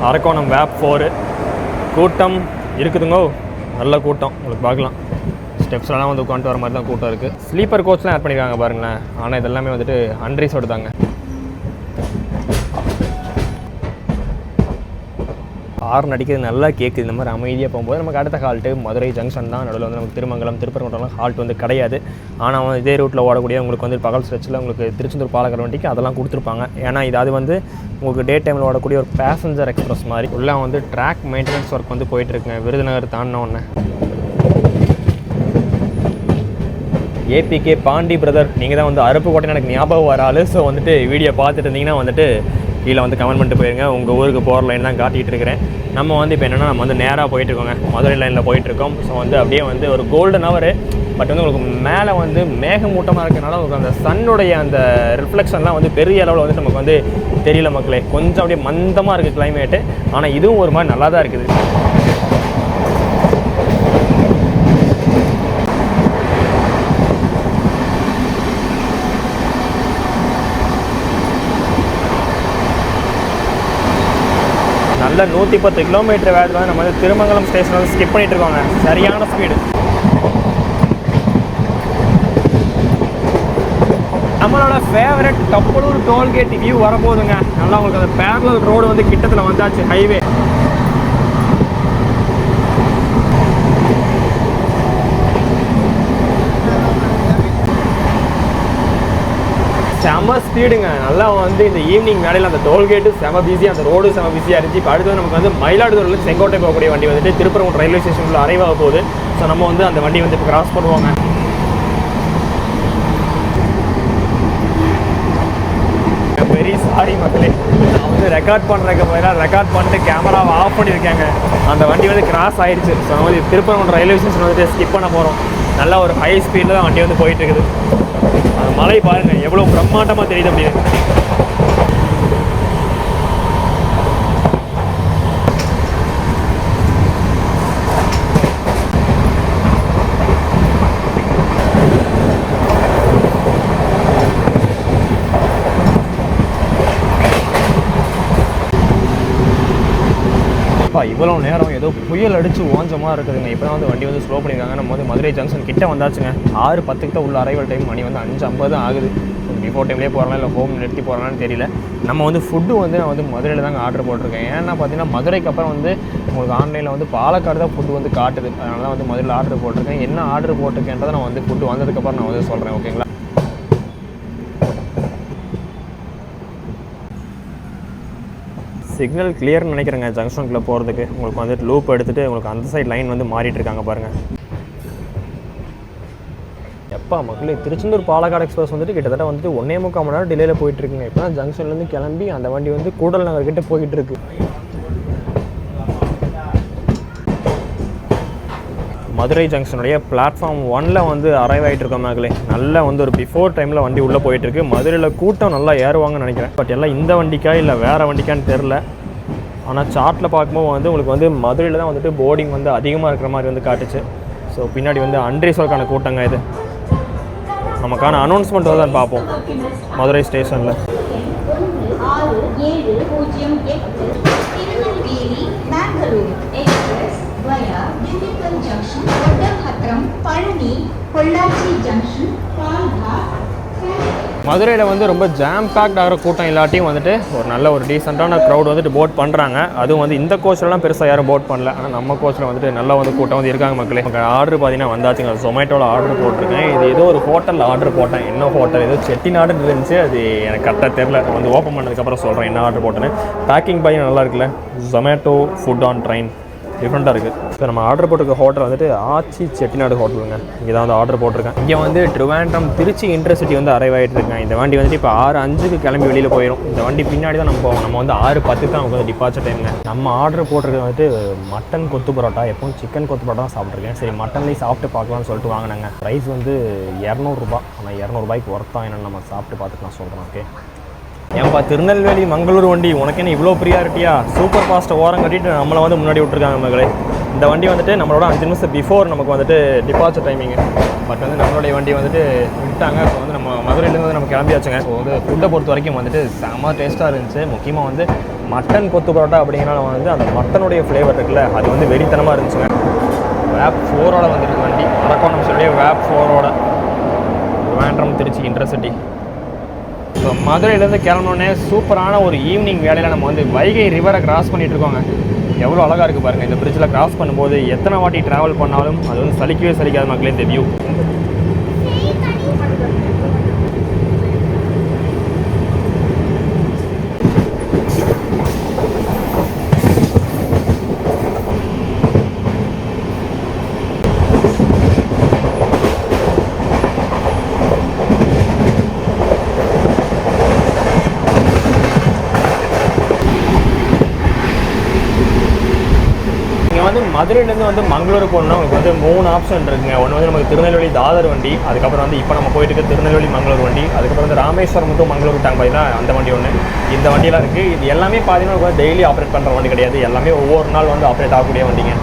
அரக்கோணம் வேப் 4 கூட்டம் இருக்குதுங்கோ. நல்ல கூட்டம் உங்களுக்கு பார்க்கலாம். ஸ்டெப்ஸ்லாம் வந்து உட்காந்துட்டு வர மாதிரி தான் கூட்டம் இருக்குது. ஸ்லீப்பர் கோச்லாம் ஆட் பண்ணியிருக்காங்க பாருங்களேன். ஆனால் இதெல்லாமே வந்துட்டு அன்ரிசோடு தாங்க. ஹார்ன் அடிக்கிறது நல்லா கேட்குது. இந்த மாதிரி அமைதியாக போகும்போது நமக்கு அடுத்த ஹால்ட்டு மதுரை ஜங்ஷன் தான். நடுவில் வந்து நமக்கு திருமங்கலம் திருப்பரங்குன்றம்லாம் ஹால்ட் வந்து கிடையாது. ஆனால் இதே ரூட்டில் ஓடக்கூடிய உங்களுக்கு வந்து பகல் ஸ்ட்ரெச்சில் உங்களுக்கு திருச்செந்தூர் பாலக்காடு வண்டிக்கு அதெல்லாம் கொடுத்துருப்பாங்க. ஏன்னா இது வந்து உங்களுக்கு டே டைமில் ஓடக்கூடிய ஒரு பேசஞ்சர் எக்ஸ்பிரஸ் மாதிரி. உள்ளே வந்து ட்ராக் மெயின்டெனன்ஸ் ஒர்க் வந்து போயிட்டுருக்குங்க விருதுநகர் தாண்டின ஒன்று. ஏபிகே பாண்டி பிரதர், நீங்கள் தான் வந்து அருப்புக்கோட்டை எனக்கு ஞாபகம் வராது. ஸோ வந்துட்டு வீடியோ பார்த்துட்டு இருந்தீங்கன்னா வந்துட்டு கீழே வந்து கமெண்ட் பண்ணிட்டு போயிருங்க. உங்கள் ஊருக்கு போகிற லைன் தான் காட்டிகிட்டு இருக்கிறேன். நம்ம வந்து இப்போ என்னென்னா நம்ம வந்து நேராக போயிட்டுருக்கோங்க, மதுரை லைனில் போயிட்டுருக்கோம். ஸோ வந்து அப்படியே வந்து ஒரு கோல்டன் ஹவர். பட் வந்து உங்களுக்கு மேலே வந்து மேகமூட்டமாக இருக்கிறனால உங்களுக்கு அந்த சன்னுடைய அந்த ரிஃப்ளெக்ஷன்லாம் வந்து பெரிய அளவில் வந்து நமக்கு வந்து தெரியல மக்களே. கொஞ்சம் அப்படியே மந்தமாக இருக்குது கிளைமேட்டு. ஆனால் இதுவும் ஒரு மாதிரி நல்லா தான் இருக்குது. நல்ல 110 கிலோமீட்டர் வேகத்தில் வந்து நம்ம வந்து திருமங்கலம் ஸ்டேஷன் வந்து ஸ்கிப் பண்ணிகிட்டு இருக்கோங்க. சரியான ஸ்பீடு. நம்மளோட ஃபேவரட் கப்பலூர் டோல்கேட் வியூ வரப்போகுதுங்க. நல்லா உங்களுக்கு அந்த பேரலல் ரோடு வந்து கிட்டத்தில் வந்தாச்சு, ஹைவே. செம ஸ்பீடுங்க. நல்லா வந்து இந்த ஈவினிங் வேலையில் அந்த டோல்கேட்டு செம பிஸியாக, அந்த ரோடு செம பிஸியாக இருந்துச்சு. இப்போ அடுத்து நமக்கு வந்து மயிலாடுதுறையில் செங்கோட்டை போகக்கூடிய வண்டி வந்துட்டு திருப்பரங்குன்றம் ரயில்வே ஸ்டேஷனுக்குள்ள அரைவாக போகுது. ஸோ நம்ம வந்து அந்த வண்டி வந்து இப்போ கிராஸ் பண்ணுவாங்க. வெரி சாரி மக்களே, நான் வந்து ரெக்கார்ட் பண்ணுறதுக்கு போயிடலாம், ரெக்கார்ட் பண்ணிட்டு கேமராவை ஆஃப் பண்ணியிருக்காங்க. அந்த வண்டி வந்து கிராஸ் ஆகிடுச்சு. ஸோ நம்ம வந்து திருப்பரங்குன்றம் ரயில்வே ஸ்டேஷன் வந்துட்டு ஸ்கிப் பண்ண போகிறோம். நல்லா ஒரு ஹை ஸ்பீடில் தான் வண்டி வந்து போயிட்டு இருக்குது. அந்த மலை பாருங்கள் எவ்வளோ பிரம்மாண்டமாக தெரியுது அப்படின்னு. இவ்வளோ நேரம் ஏதோ புயல் அடித்து ஓஞ்சமாக இருக்குதுங்க. இப்போ தான் வந்து வண்டி வந்து ஸ்லோ பண்ணியிருக்காங்க. நம்ம வந்து மதுரை ஜங்ஷன் கிட்ட வந்தாச்சுங்க. 6:10 தான் உள்ள அரைவல் டைம். மணி வந்து 5:50 தான் ஆகுது. பிஃபோர் டைம்லேயே போகிறலாம் இல்லை ஹோம் நிறுத்தி போகிறலான்னு தெரியல. நம்ம வந்து ஃபுட்டு வந்து நான் வந்து மதுரையில் தாங்க ஆர்டர் போட்டிருக்கேன். ஏன்னா பார்த்தீங்கன்னா மதுரைக்கு அப்புறம் வந்து உங்களுக்கு ஆன்லைனில் வந்து பாலக்காடு தான் ஃபுட்டு வந்து காட்டுது. அதனால தான் வந்து மதுரையில் ஆர்டர் போட்டிருக்கேன். என்ன ஆர்டர் போட்டிருக்கேன்றதை நான் வந்து ஃபுட்டு வந்ததுக்கப்புறம் நான் வந்து சொல்கிறேன், ஓகேங்களா? சிக்னல் கிளியர்னு நினைக்கிறேங்க ஜங்ஷனுக்குள்ளே போகிறதுக்கு. உங்களுக்கு வந்துட்டு லூப் எடுத்துகிட்டு உங்களுக்கு அந்த சைட் லைன் வந்து மாறிட்டு இருக்காங்க பாருங்கள். எப்பா மக்களே, திருச்செந்தூர் பாலக்காடு எக்ஸ்பிரஸ் வந்துட்டு கிட்டத்தட்ட வந்துட்டு 1.25 மணி நேரம் டிலேயில் போயிட்டுருக்குங்க. இப்போ தான் ஜங்ஷன்லேருந்து கிளம்பி அந்த வண்டி வந்து கூடல் நகர்கிட்ட போய்கிட்டு இருக்கு. மதுரை ஜங்ஷனுடைய பிளாட்ஃபார்ம் 1ல் வந்து அரைவ் ஆகிட்டு இருக்கோம் மக்களே. நல்லா வந்து ஒரு பிஃபோர் டைமில் வண்டி உள்ளே போயிட்டுருக்கு. மதுரையில் கூட்டம் நல்லா ஏறுவாங்கன்னு நினைக்கிறேன். பட் எல்லாம் இந்த வண்டிக்கா இல்லை வேறு வண்டிக்கான்னு தெரில. ஆனால் சார்ட்டில் பார்க்கும்போது வந்து உங்களுக்கு வந்து மதுரையில் தான் வந்துட்டு போர்டிங் வந்து அதிகமாக இருக்கிற மாதிரி வந்து காட்டுச்சு. ஸோ பின்னாடி வந்து அன்ரீசர்க்கான கூட்டங்க இது. நமக்கான அனௌன்ஸ்மெண்ட் தான் பார்ப்போம் மதுரை ஸ்டேஷனில். மதுரையில் வந்து ரொம்ப ஜாம் பேக்ட் ஆகிற கூட்டம் இல்லாட்டியும் வந்துட்டு ஒரு நல்ல ஒரு டீசெண்டான க்ரௌட் வந்துட்டு போட் பண்ணுறாங்க. அதுவும் வந்து இந்த கோச்சிலலாம் பெருசாக யாரும் போட் பண்ணல. ஆனால் நம்ம கோச்சில் வந்துட்டு நல்லா வந்து கூட்டம் வந்து இருக்காங்க மக்களே. ஆர்டர் பார்த்தீங்கன்னா வந்தாச்சுங்க. ஜொமேட்டோவில் ஆர்டர் போட்டிருக்கேன். இது ஏதோ ஒரு ஹோட்டலில் ஆர்டர் போட்டேன். என்ன ஹோட்டல், ஏதோ செட்டிநாடுன்னு இருந்துச்சு. அது எனக்கு கரெக்டாக தெரில. வந்து ஓப்பன் பண்ணதுக்கப்புறம் சொல்கிறேன் என்ன ஆர்டர் போட்டேன்னு. பேக்கிங் பாய் நல்லா இருக்குல்ல. ஜொமேட்டோ ஃபுட் ஆன் ட்ரெயின் டிஃப்ரெண்ட்டாக இருக்குது. இப்போ நம்ம ஆர்டர் போட்டிருக்க ஹோட்டல் வந்துட்டு ஆச்சி செட்டிநாடு ஹோட்டலுங்க. இங்கே தான் வந்து ஆர்டர் போட்டிருக்கேன். இங்கே வந்து ட்ரிவாண்ட்ரம் திருச்சி இன்டர்சிட்டி வந்து அரைவ் ஆகிட்டு இருக்கேன். இந்த வண்டி வந்துட்டு இப்போ 6:05 கிளம்பி வெளியில் போயிடும். இந்த வண்டி பின்னாடி தான் நம்ம போவோம். நம்ம வந்து 6:10 தான் நமக்கு வந்து டிபார்ச்சர் டைமுங்க. நம்ம ஆர்டர் போட்டிருக்கிறது வந்துட்டு மட்டன் கொத்து பரோட்டா. எப்பவும் சிக்கன் கொத்து பரோட்டா தான் சாப்பிட்ருக்கேன். சரி மட்டன்லேயும் சாப்பிட்டு பார்க்கலாம்னு சொல்லிட்டு வாங்கினாங்க. ப்ரைஸ் வந்து 200 ரூபா. ஆனால் 200 ரூபாய்க்கு ஒர்த்தான் என்னென்னு நம்ம சாப்பிட்டு பார்த்துக்கலாம் சொல்கிறோம். ஓகே, ஏன்பா திருநெல்வேலி மங்களூர் வண்டி உனக்கு என்ன இவ்வளோ ப்ரியாரிட்டியா? சூப்பர் ஃபாஸ்ட்டை ஓரம் கட்டிட்டு நம்மளை வந்து முன்னாடி விட்டுருக்காங்க மகளே. இந்த வண்டி வந்துட்டு நம்மளோட 5 நிமிஷம் பிஃபோர் நமக்கு வந்துட்டு டிபார்ச்சர் டைமிங்கு. பட் வந்து நம்மளுடைய வண்டி வந்துட்டு விட்டாங்க. ஸோ வந்து நம்ம மதுரையிலேருந்து வந்து நம்ம கிளம்பியாச்சுங்க. ஸோ வந்து ஃபுட்டை பொறுத்த வரைக்கும் வந்துட்டு செம்ம டேஸ்ட்டாக இருந்துச்சு. முக்கியமாக வந்து மட்டன் கொத்து பரோட்டா அப்படிங்கிறனால வந்து அந்த மட்டனுடைய ஃப்ளேவர் இருக்குல்ல, அது வந்து வெறித்தனமாக இருந்துச்சுங்க. வேப் 4ஓட வந்துருக்கு வண்டி. அரக்கோணம் சொல்லிய வேப் 4ஓட ட்ரிவாண்ட்ரம் திருச்சி இன்டர்சிட்டி. ஸோ மதுரையிலேருந்து கிளம்பினோடனே சூப்பரான ஒரு ஈவினிங் வேலையில் நம்ம வந்து வைகை ரிவரை கிராஸ் பண்ணிகிட்டு இருக்கோங்க. எவ்வளோ அழகாக இருக்குது பாருங்கள். இந்த பிரிட்ஜில் கிராஸ் பண்ணும்போது எத்தனை வாட்டி ட்ராவல் பண்ணாலும் அது வந்து சலிக்கவே சலிக்காத மக்களே இந்த வியூ. வந்து மதுரையிலேருந்து வந்து மங்களூர் போகணுன்னா உங்களுக்கு வந்து 3 ஆப்ஷன் இருக்குங்க. ஒன்று வந்து நமக்கு திருநெல்வேலி தாதர் வண்டி, அதுக்கப்புறம் வந்து இப்போ நம்ம போயிட்டு இருக்க திருநெல்வேலி மங்களூர் வண்டி, அதுக்கப்புறம் வந்து ராமேஸ்வரம் டு மங்களூர் விட்டாங்க பார்த்தீங்கன்னா அந்த வண்டி ஒன்று. இந்த வண்டியெல்லாம் இருக்குது. இது எல்லாமே பார்த்தீங்கன்னா டெய்லி ஆப்ரேட் பண்ணுற வண்டி கிடையாது, எல்லாமே ஒவ்வொரு நாள் வந்து ஆப்ரேட் ஆகக்கூடிய வண்டிங்க.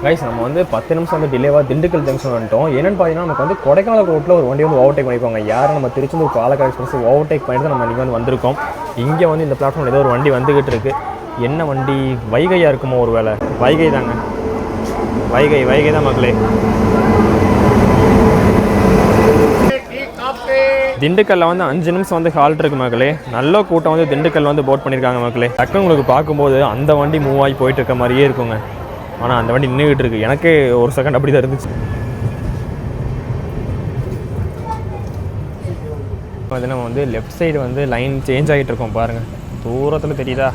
கைஸ் நம்ம வந்து 10 நிமிஷம் வந்து டிலேவாக திண்டுக்கல் ஜங்ஷன் வந்துட்டோம். என்னென்னு பார்த்தீங்கன்னா நமக்கு வந்து கொடைக்கானல் ரோட்டில் ஒரு வண்டி வந்து ஓவர்டேக் பண்ணியிருப்பாங்க. யாரும் நம்ம திருச்செந்தூர் பாலக்காடு எக்ஸ்பிரஸ் ஓவர்டேக் பண்ணிட்டு நம்ம இன்றைக்கி வந்து வந்திருக்கோம். இங்கே வந்து இந்த பிளாட்ஃபார்மில் ஏதோ ஒரு வண்டி வந்துக்கிட்டு இருக்குது. என்ன வண்டி? வைகையாக இருக்குமோ ஒரு வேலை? வைகை தாங்க, வைகை தான் மக்களே. திண்டுக்கல்ல வந்து 5 நிமிஷம் வந்து ஹால்ட் இருக்கு மக்களே. நல்ல கூட்டம் வந்து திண்டுக்கல் வந்து போட் பண்ணியிருக்காங்க மக்களே. டக்குன்னு உங்களுக்கு பார்க்கும்போது அந்த வண்டி மூவ் ஆகி போயிட்டு இருக்க மாதிரியே இருக்குங்க. ஆனால் அந்த வண்டி நின்றுக்கிட்டு இருக்கு. எனக்கே ஒரு செகண்ட் அப்படி தான் இருந்துச்சு. அது நம்ம வந்து லெஃப்ட் சைடு வந்து லைன் சேஞ்ச் ஆகிட்டு இருக்கோம் பாருங்கள், தூரத்தில் தெரியுதா?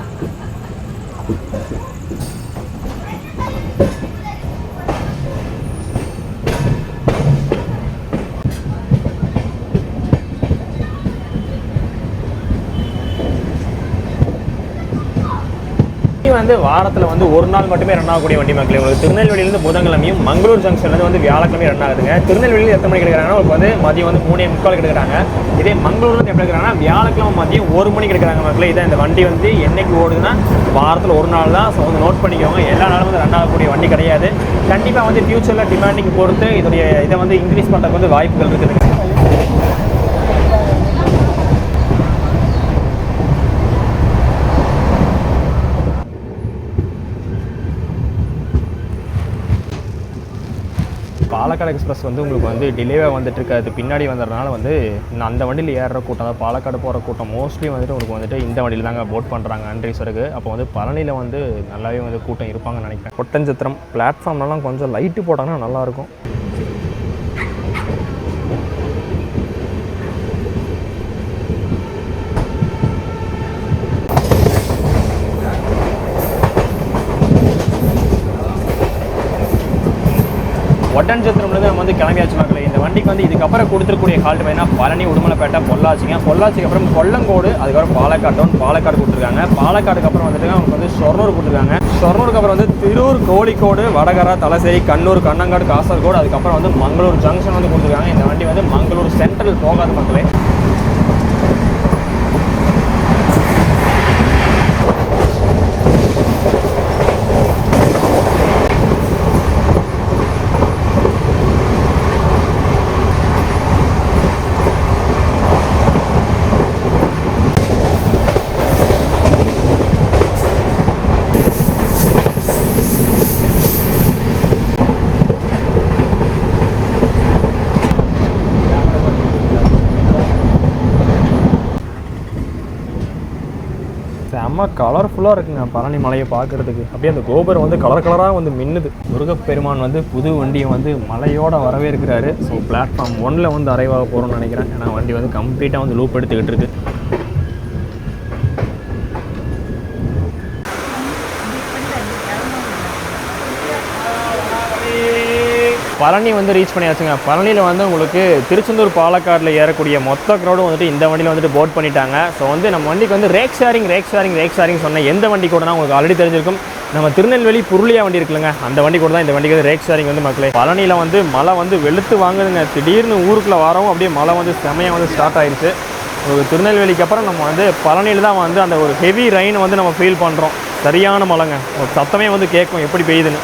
வந்து வாரத்தில் வந்து ஒரு நாள் மட்டுமே ரன் ஆகக்கூடிய வண்டி மக்களே. உங்களுக்கு திருநெல்வேலியிலேருந்து புதன்கிழமையும் மங்களூர் ஜங்ஷன்லேருந்து வந்து வியாழக்கிழமை ரன் ஆகுதுங்க. திருநெல்வேலியில் எத்தனை மணிக்கு எடுக்கிறாங்கன்னா உங்களுக்கு வந்து மதியம் வந்து 3:45 எடுக்கிறாங்க. இதே மங்களூரில் எப்படி எடுக்கிறாங்கன்னா வியாழக்கிழமை மதியம் 1 மணிக்கு எடுக்கிறாங்க மக்களே. இதான் இந்த வண்டி வந்து என்னைக்கு ஓடுதுன்னா வாரத்தில் ஒரு நாள் தான். ஸோ வந்து நோட் பண்ணிக்கோங்க, எல்லா நாளும் வந்து ரன் ஆகக்கூடிய வண்டி கிடையாது. கண்டிப்பாக வந்து ஃபியூச்சரில் டிமாண்டிங் பொறுத்து இதோடைய இதை வந்து இன்க்ரீஸ் பண்ணுறதுக்கு வந்து வாய்ப்புகள் இருக்குதுங்க. பாலக்காடு எக்ஸ்பிரஸ் வந்து உங்களுக்கு வந்து டிலேவாக வந்துட்டு இருக்காது, பின்னாடி வந்ததுனால வந்து அந்த வண்டியில் ஏறுற கூட்டம், அதாவது பாலக்காடு போகிற கூட்டம் மோஸ்ட்லி வந்துட்டு உங்களுக்கு வந்துட்டு இந்த வண்டியில் தாங்க போட் பண்ணுறாங்க அன்ரீசருக்கு. அப்போ வந்து பழனியில் வந்து நல்லாவே வந்து கூட்டம் இருப்பாங்கன்னு நினைக்கிறேன். ஒட்டஞ்சத்திரம் பிளாட்ஃபார்ம்லாம் கொஞ்சம் லைட்டு போட்டாங்கன்னா நல்லாயிருக்கும். ஒட்டஞ்சத்திரம்லேருந்து நம்ம வந்து கிளம்பியாச்சு மக்களே. இந்த வண்டிக்கு வந்து இதுக்கப்புறம் கொடுத்துருக்கூடிய ஹால்ட் பார்த்தீங்கன்னா பழனி, உடுமலைப்பேட்டை, பொள்ளாச்சிங்க. பொள்ளாச்சிக்கு அப்புறம் கொல்லங்கோடு, அதுக்கப்புறம் பாலக்காடு டவுன், பாலக்காடு கொடுத்துருக்காங்க. பாலக்காடுக்கு அப்புறம் வந்துட்டு அவங்க வந்து ஷொர்ணூர் கொடுத்துருக்காங்க. ஷொர்ணூருக்கு அப்புறம் வந்து திருூர், கோழிக்கோடு, வடகரா, தலசேரி, கண்ணூர், கண்ணங்காடு, காசர்கோடு, அதுக்கப்புறம் வந்து மங்களூர் ஜங்ஷன் வந்து கொடுத்துருக்காங்க. இந்த வண்டி வந்து மங்களூர் சென்ட்ரல் போகாது மக்களே. செம்ம கலர்ஃபுல்லாக இருக்குங்க பழனி மலையை பார்க்குறதுக்கு. அப்படியே அந்த கோபுரம் வந்து கலர் கலராக வந்து மின்னுது. முருகப்பெருமான் வந்து புது வண்டியை வந்து மலையோட வரவேற்கிறாரு. ஸோ பிளாட்ஃபார்ம் 1ல் வந்து அரைவாக போகிறோம்னு நினைக்கிறேன். ஏன்னா வண்டி வந்து கம்ப்ளீட்டாக வந்து லூப் எடுத்துக்கிட்டு இருக்கு. பழனி வந்து ரீச் பண்ணியாச்சுங்க. பழனியில் வந்து உங்களுக்கு திருச்செந்தூர் பாலக்காடில் ஏறக்கூடிய மொத்த க்ரௌடும் வந்துட்டு இந்த வண்டியில் வந்துட்டு போட் பண்ணிட்டாங்க. ஸோ வந்து நம்ம வண்டிக்கு வந்து ரேக் ஷேரிங் சொன்ன எந்த வண்டி கூடனா உங்களுக்கு ஆல்ரெடி தெரிஞ்சிருக்கும். நம்ம திருநெல்வேலி புருளியா வண்டி இருக்குல்லங்க, அந்த வண்டி கூட தான் இந்த வண்டிக்கு ரேக் ஷேரிங் வந்து மக்களே. பழனியில் வந்து மழை வந்து வெளுத்து வாங்குதுங்க. திடீர்னு ஊருக்குள்ளே வரவும் அப்படியே மழை வந்து செமையாக வந்து ஸ்டார்ட் ஆயிடுச்சு. ஒரு திருநெல்வேலிக்கு அப்புறம் நம்ம வந்து பழனியில் தான் வந்து அந்த ஒரு ஹெவி ரெயின் வந்து நம்ம ஃபீல் பண்ணுறோம். சரியான மழைங்க, ஒரு சத்தமே வந்து கேட்கும் எப்படி பெய்யுதுன்னு.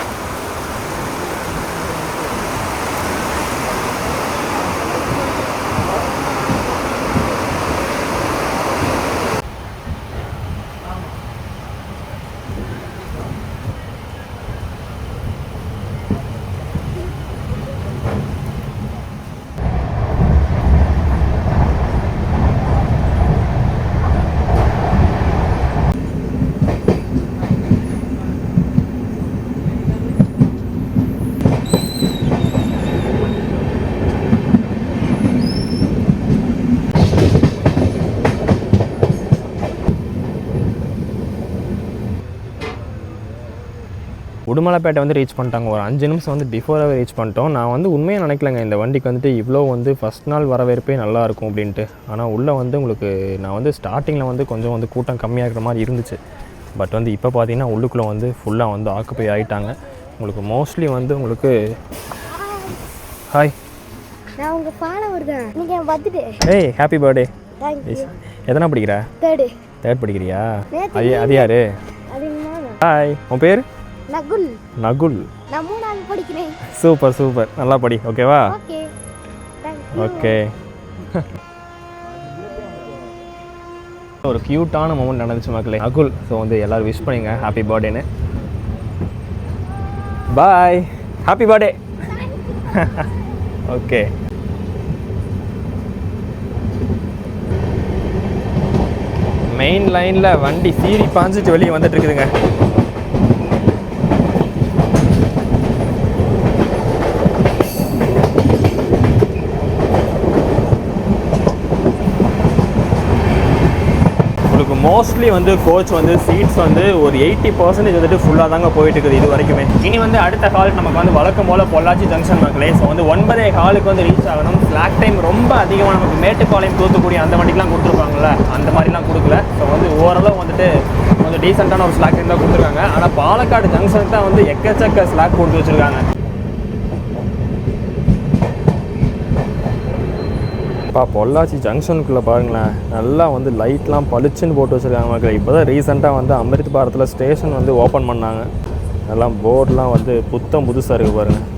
உடுமலைப்பேட்டை வந்து ரீச் பண்ணிட்டாங்க. ஒரு 5 நிமிஷம் வந்து பிஃபோராகவே ரீச் பண்ணிட்டோம். நான் வந்து உண்மையாக நினைக்கலங்க இந்த வண்டிக்கு வந்துட்டு இவ்வளோ வந்து ஃபஸ்ட் நாள் வரவேற்பே நல்லாயிருக்கும் அப்படின்ட்டு. ஆனால் உள்ளே வந்து உங்களுக்கு நான் வந்து ஸ்டார்டிங்கில் வந்து கொஞ்சம் வந்து கூட்டம் கம்மியாக இருக்கிற மாதிரி இருந்துச்சு. பட் வந்து இப்போ பார்த்தீங்கன்னா உள்ளுக்குள்ளே வந்து ஃபுல்லாக வந்து ஆக்குப்பை ஆகிட்டாங்க. உங்களுக்கு மோஸ்ட்லி வந்து உங்களுக்கு ஹாய், நான் உங்கள் ஃபாலோவர் தான். நீங்கள் பார்த்துட்டு ஏய் ஹாப்பி பர்த்டே. தேங்க்யூ. எதனா படிக்கிற? தேர்ட் படிக்கிறியா? அது யாரு? ஹாய், உன் பேர்? நகுல். நகுல். நான் 3ஆவது படிக்கிறேன். சூப்பர் சூப்பர், நல்லா படி. ஓகேவா? ஓகே. ஓகே. ஒரு க்யூட்டான மொமெண்ட் நடந்துச்சு மக்களே. நகுல் ஸோ வந்து எல்லோரும் விஷ் பண்ணிங்க ஹாப்பி பர்த்டேன்னு. பாய், ஹாப்பி பர்த்டே. ஓகே. மெயின் லைனில் வண்டி சீறி பாஞ்சிட்டு வெளியே வந்துட்டு இருக்குதுங்க. உங்களுக்கு மோஸ்ட்லி வந்து கோச் வந்து சீட்ஸ் வந்து ஒரு 80% வந்துட்டு ஃபுல்லாக தாங்க போயிட்டு இருக்குது இது வரைக்குமே. இனி வந்து அடுத்த ஹால் நமக்கு வந்து வழக்கம் போல் பொள்ளாச்சி ஜங்ஷன் மக்களே. ஸோ வந்து 9:15 வந்து ரீச் ஆகணும். ஸ்லாக் டைம் ரொம்ப அதிகமாக நமக்கு மேட்டுப்பாளையம் தூத்துக்குடி அந்த வண்டிக்கெலாம் கொடுத்துருப்பாங்கல்ல, அந்த மாதிரிலாம் கொடுக்கல. ஸோ வந்து ஓரளவு வந்துட்டு கொஞ்சம் டீசெண்டான ஒரு ஸ்லாக் டைம் தான் கொடுத்துருக்காங்க. ஆனால் பாலக்காடு ஜங்ஷனுக்கு தான் வந்து எக்கச்சக்க ஸ்லாக் போட்டு வச்சுருக்காங்க. பொள்ளாச்சி ஜங்ஷனுக்குள்ளே பாருங்களேன், நல்லா வந்து லைட்லாம் பளிச்சுன்னு போட்டு வச்சுருக்காங்க மக்கள். இப்போ தான் ரீசெண்டாக வந்து அமிர்த் பாரத்தில் ஸ்டேஷன் வந்து ஓப்பன் பண்ணாங்க. எல்லாம் போர்டெலாம் வந்து புத்தம் புதுசாக இருக்குது பாருங்கள்.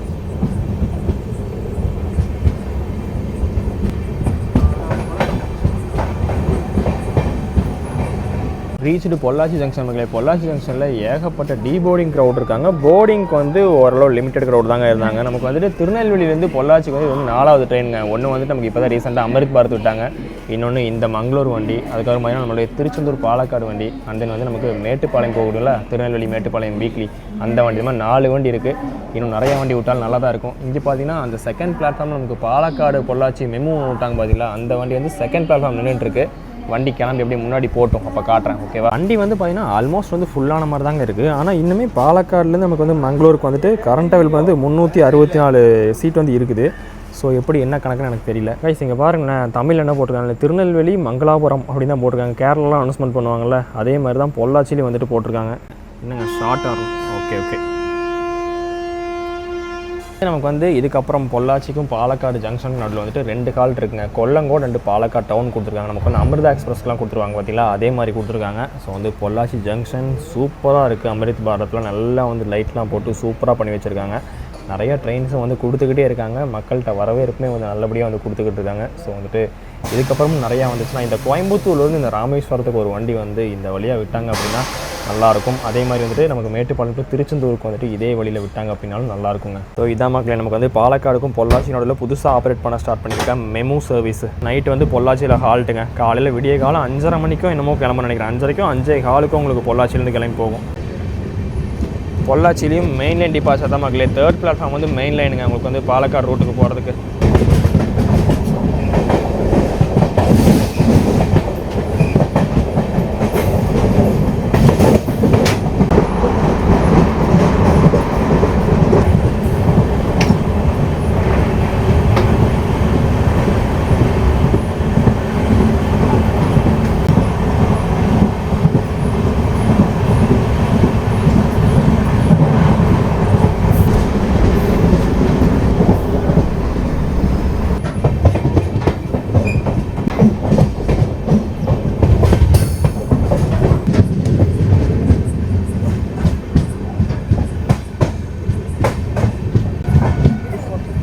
ரீச்டு பொள்ளாச்சி ஜங்ஷன் மக்களே. பொள்ளாச்சி ஜங்ஷனில் ஏகப்பட்ட டீபோர்டிங் க்ரௌட் இருக்காங்க. போர்டிங்க்கு வந்து ஓரளவு லிமிட்டட் க்ரௌட் தாங்க இருந்தாங்க. நமக்கு வந்துட்டு திருநெல்வேலியிலேருந்து பொள்ளாச்சிக்கு வந்து இது வந்து 4வது ட்ரெயினுங்க. ஒன்று வந்துட்டு நமக்கு இப்போ தான் ரீசெண்டாக அமிர்த் பாரத் விட்டாங்க. இன்னொன்று இந்த மங்களூர் வண்டி, அதுக்கப்புறம் பார்த்தீங்கன்னா நம்மளுடைய திருச்செந்தூர் பாலக்காடு வண்டி, அண்ட் தென் வந்து நமக்கு மேட்டுப்பாளையம் போகணும்ல, திருநெல்வேலி மேட்டுப்பாளையம் வீக்லி அந்த வண்டி. இது மாதிரி 4 வண்டி இருக்குது. இன்னும் நிறைய வண்டி விட்டாலும் நல்லா தான் இருக்கும். இங்கே பார்த்தீங்கன்னா அந்த செகண்ட் பிளாட்ஃபார்ம் நமக்கு பாலக்காடு பொள்ளாச்சி மெமு விட்டாங்க பார்த்தீங்களா, அந்த வண்டி வந்து செகண்ட் பிளாட்ஃபார்ம் நின்றுட்டுருக்கு. வண்டி கிளம்பி எப்படி முன்னாடி போட்டோம் அப்போ காட்டுறேன். ஓகேவா? வண்டி வந்து பார்த்தீங்கன்னா ஆல்மோஸ்ட் வந்து ஃபுல்லான மாதிரி தாங்க இருக்குது. ஆனால் இன்னுமே பாலக்காடுலேருந்து நமக்கு வந்து மங்களூருக்கு வந்துட்டு கரண்ட் அவைலபிள் வந்து 364 சீட் வந்து இருக்குது. ஸோ எப்படி என்ன கணக்குன்னு எனக்கு தெரியல. கைஸ் இங்கே பாருங்களேன், தமிழ் என்ன போட்டிருக்காங்க, திருநெல்வேலி மங்களாபுரம் அப்படின்னு தான் போட்டிருக்காங்க. கேரளாலாம் அனௌன்ஸ்மெண்ட் பண்ணுவாங்கள்ல, அதே மாதிரி தான் பொள்ளாச்சிலையும் வந்துட்டு போட்டிருக்காங்க. என்னங்க ஷார்ட்டாக இருக்கும். Okay okay. நமக்கு வந்து இதுக்கப்புறம் பொள்ளாச்சிக்கும் பாலக்காடு ஜங்ஷனுக்கு நடுவில் வந்துட்டு 2 ஹால்ட் இருக்குங்க. கொல்லங்கோடு அண்டு பாலக்காடு டவுன் கொடுத்துருக்காங்க. நமக்கு வந்து அமிர்தா எக்ஸ்பிரஸ்லாம் கொடுத்துருவாங்க பார்த்தீங்களா, அதே மாதிரி கொடுத்துருக்காங்க. ஸோ வந்து பொள்ளாச்சி ஜங்ஷன் சூப்பராக இருக்குது. அமிர்த் பாரத்தில் நல்லா வந்து லைட்லாம் போட்டு சூப்பராக பண்ணி வச்சுருக்காங்க. நிறைய ட்ரெயின்ஸும் வந்து கொடுத்துக்கிட்டே இருக்காங்க. மக்கள்கிட்ட வரவேற்புமே வந்து நல்லபடியாக வந்து கொடுத்துக்கிட்டு இருக்காங்க. ஸோ வந்துட்டு இதுக்கப்புறமும் நிறையா வந்துச்சுன்னா இந்த கோயம்புத்தூர்லேருந்து இந்த ராமேஸ்வரத்துக்கு ஒரு வண்டி வந்து இந்த வழியாக விட்டாங்க அப்படின்னா நல்லாயிருக்கும். அதே மாதிரி வந்துட்டு நமக்கு மேட்டுப்பாளையம் திருச்செந்தூருக்கு வந்துட்டு இதே வழியில் விட்டாங்க அப்படின்னாலும் நல்லாயிருக்குங்க. ஸோ இதான் மக்களே, நமக்கு வந்து பாலக்காடுக்கும் பொள்ளாச்சி நடுவில் புதுசாக ஆப்ரேட் பண்ண ஸ்டார்ட் பண்ணியிருக்கேன் மெமு சர்வீஸ். நைட்டு வந்து பொள்ளாச்சியில் ஹால்ட்டுங்க. காலையில் விடிய காலம் 5:30 மணிக்கும் என்னமோ கிளம்ப நினைக்கிறேன். 5:30க்கும் 5:15க்கும் உங்களுக்கு பொள்ளாச்சியிலேருந்து கிளம்பி போகும். பொள்ளாச்சிலையும் மெயின் லைன் டிபார்ச்சர் தான் மக்களே. 3rd பிளாட்ஃபார்ம் வந்து மெயின் லைனுங்க உங்களுக்கு வந்து பாலக்காடு ரூட்டுக்கு போகிறதுக்கு.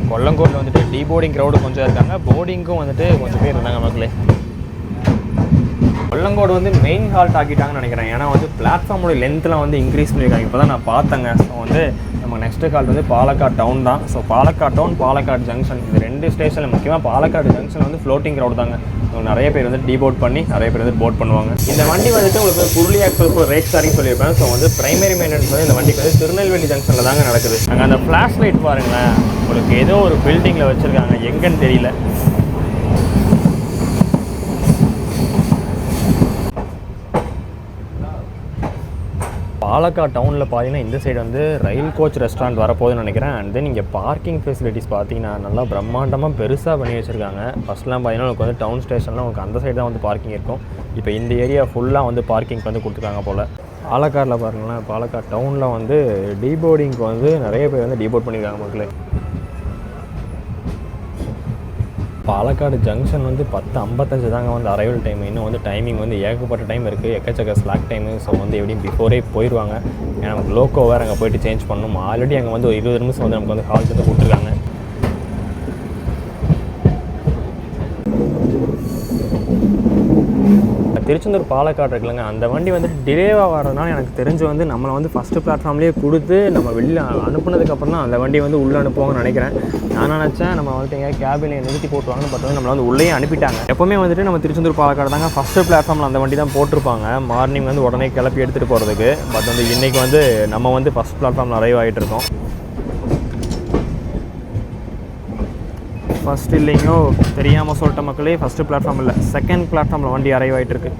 கொல்லங்கோட்டில் வந்துட்டு டீபோர்டிங் க்ரௌடு கொஞ்சம் இருக்காங்க, போர்டிங்க்கும் வந்துட்டு கொஞ்சம் பேர் இருந்தாங்க மக்களே. கொல்லங்கோடு வந்து மெயின் ஹால்ட் ஆக்கிட்டாங்கன்னு நினைக்கிறேன். ஏன்னா வந்து பிளாட்ஃபார்மோட லென்த்லாம் வந்து இன்க்ரீஸ் பண்ணியிருக்காங்க. இப்போ தான் நான் பார்த்தேங்க. ஸோ வந்து நம்ம நெக்ஸ்ட்டு ஹால்ட் வந்து பாலக்காடு டவுன் தான். So Palakkad town, Palakkad junction, இந்த 2 ஸ்டேஷனில் முக்கியமாக பாலக்காடு ஜங்ஷன் வந்து ஃப்ளோட்டிங் க்ரௌட் தாங்க. நிறைய பேர் வந்து டீபோர்ட் பண்ணி நிறைய பேர் வந்து போட் பண்ணுவாங்க. இந்த வண்டி வந்துட்டு உங்களுக்கு புருளியா எக்ஸ்பிரஸ் ரேட் ஸ்டாரிங் சொல்லியிருப்பேன். ஸோ வந்து பிரைமரி மெயின்டெனன்ஸ் வந்து இந்த வண்டிக்கு வந்து திருநெல்வேலி ஜங்ஷனில் தாங்க நடக்குது. அங்கே அந்த ஃப்ளாஷ் லைட் பாருங்களேன், உங்களுக்கு ஏதோ ஒரு பில்டிங்கில் வச்சுருக்காங்க, எங்கன்னு தெரியல. பாலக்காடு டவுனில் பார்த்தீங்கன்னா இந்த சைடு வந்து ரயில் கோச் ரெஸ்டாரண்ட் வரப்போகுதுன்னு நினைக்கிறேன். அண்ட் தென் இங்கே பார்க்கிங் ஃபெசிலிட்டிஸ் பார்த்தீங்கன்னா நல்லா பிரம்மாண்டமாக பெருசாக பண்ணி வச்சுருக்காங்க. ஃபஸ்ட்லாம் பார்த்தீங்கன்னா உங்களுக்கு வந்து டவுன் ஸ்டேஷனில் உங்களுக்கு அந்த சைடு தான் வந்து பார்க்கிங் இருக்கும். இப்போ இந்த ஏரியா ஃபுல்லாக வந்து பார்க்கிங்க்கு வந்து கொடுத்துருக்காங்க போல். பாலக்காடில் பாருங்களேன், பாலக்காடு டவுனில் வந்து டீபோர்டிங்க்கு வந்து நிறைய பேர் வந்து டீபோர்ட் பண்ணியிருக்காங்க மக்களே. பாலக்காடு ஜங்ஷன் வந்து 10:55 தாங்க வந்து அரைவல் டைம். இன்னும் வந்து டைமிங் வந்து ஏகப்பட்ட டைம் இருக்குது, எக்கச்சக்க ஸ்லாக் டைமு. ஸோ வந்து எப்படியும் பிஃபோரே போயிடுவாங்க. ஏன்னா நமக்கு லோக்கோ வேறு அங்கே போய்ட்டு சேஞ்ச் பண்ணணும். ஆல்ரெடி அங்கே வந்து ஒரு 20 நிமிஷம் வந்து நமக்கு வந்து ஹால்ட் வந்து கொடுத்துருக்காங்க. திருச்செந்தூர் பாலக்காடு இருக்குல்லங்க, அந்த வண்டி வந்துட்டு டிலேவாக வரதுனால எனக்கு தெரிஞ்சு வந்து நம்மளை வந்து ஃபஸ்ட்டு பிளாட்ஃபார்ம்லேயே கொடுத்து நம்ம வெளியில் அனுப்புனதுக்கப்புறம் தான் அந்த வண்டி வந்து உள்ளே அனுப்புவாங்கன்னு நினைக்கிறேன். நான் நினச்சேன் நம்ம வந்துட்டு எங்கேயா கேபினை நிறுத்தி போட்டுருவாங்கன்னு, பட் வந்து நம்மளை வந்து உள்ளே அனுப்பிட்டாங்க. எப்போவுமே வந்துட்டு நம்ம திருச்செந்தூர் பாலக்காடு தாங்க ஃபஸ்ட்டு பிளாட்ஃபார்மில் அந்த வண்டி தான் போட்டிருப்பாங்க மார்னிங் வந்து உடனே கிளப்பி எடுத்துகிட்டு போகிறதுக்கு. பட் வந்து இன்றைக்கி வந்து நம்ம வந்து ஃபஸ்ட் பிளாட்ஃபார்மில் அரைவ் ஆகிட்டு இருக்கோம். ஃபஸ்ட் இல்லைங்கோ தெரியாமல் சொல்லிட்ட மக்களே, ஃபஸ்ட்டு பிளாட்ஃபார்ம் இல்லை, செகண்ட் பிளாட்ஃபார்மில் வண்டி அரைவ் ஆகிட்டு இருக்கு.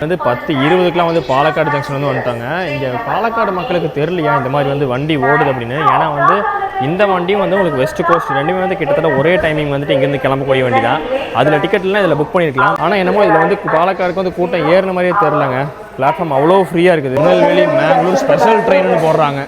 வந்து 10:20க்குலாம் வந்து பாலக்காடு ஜங்ஷன் வந்து வந்துட்டாங்க. இங்கே பாலக்காடு மக்களுக்கு தெரியலையா இந்த மாதிரி வந்து வண்டி ஓடுது அப்படின்னு. ஏன்னா வந்து இந்த வண்டியும் வந்து உங்களுக்கு வெஸ்ட் கோஸ்ட் ரெண்டுமே வந்து கிட்டத்தட்ட ஒரே டைமிங் வந்துட்டு இங்கேருந்து கிளம்பக்கூடிய வண்டி தான். அதில் டிக்கெட்லாம் இதில் புக் பண்ணியிருக்கலாம். ஆனால் என்னமோ இதில் வந்து பாலக்காடுக்கு வந்து கூட்டம் ஏறின மாதிரியே தெரிலங்க. பிளாட்ஃபார்ம் அவ்வளோ ஃப்ரீயாக இருக்குது. திருநெல்வேலி மேங்களூர் ஸ்பெஷல் ட்ரெயின்னு போடுறாங்க.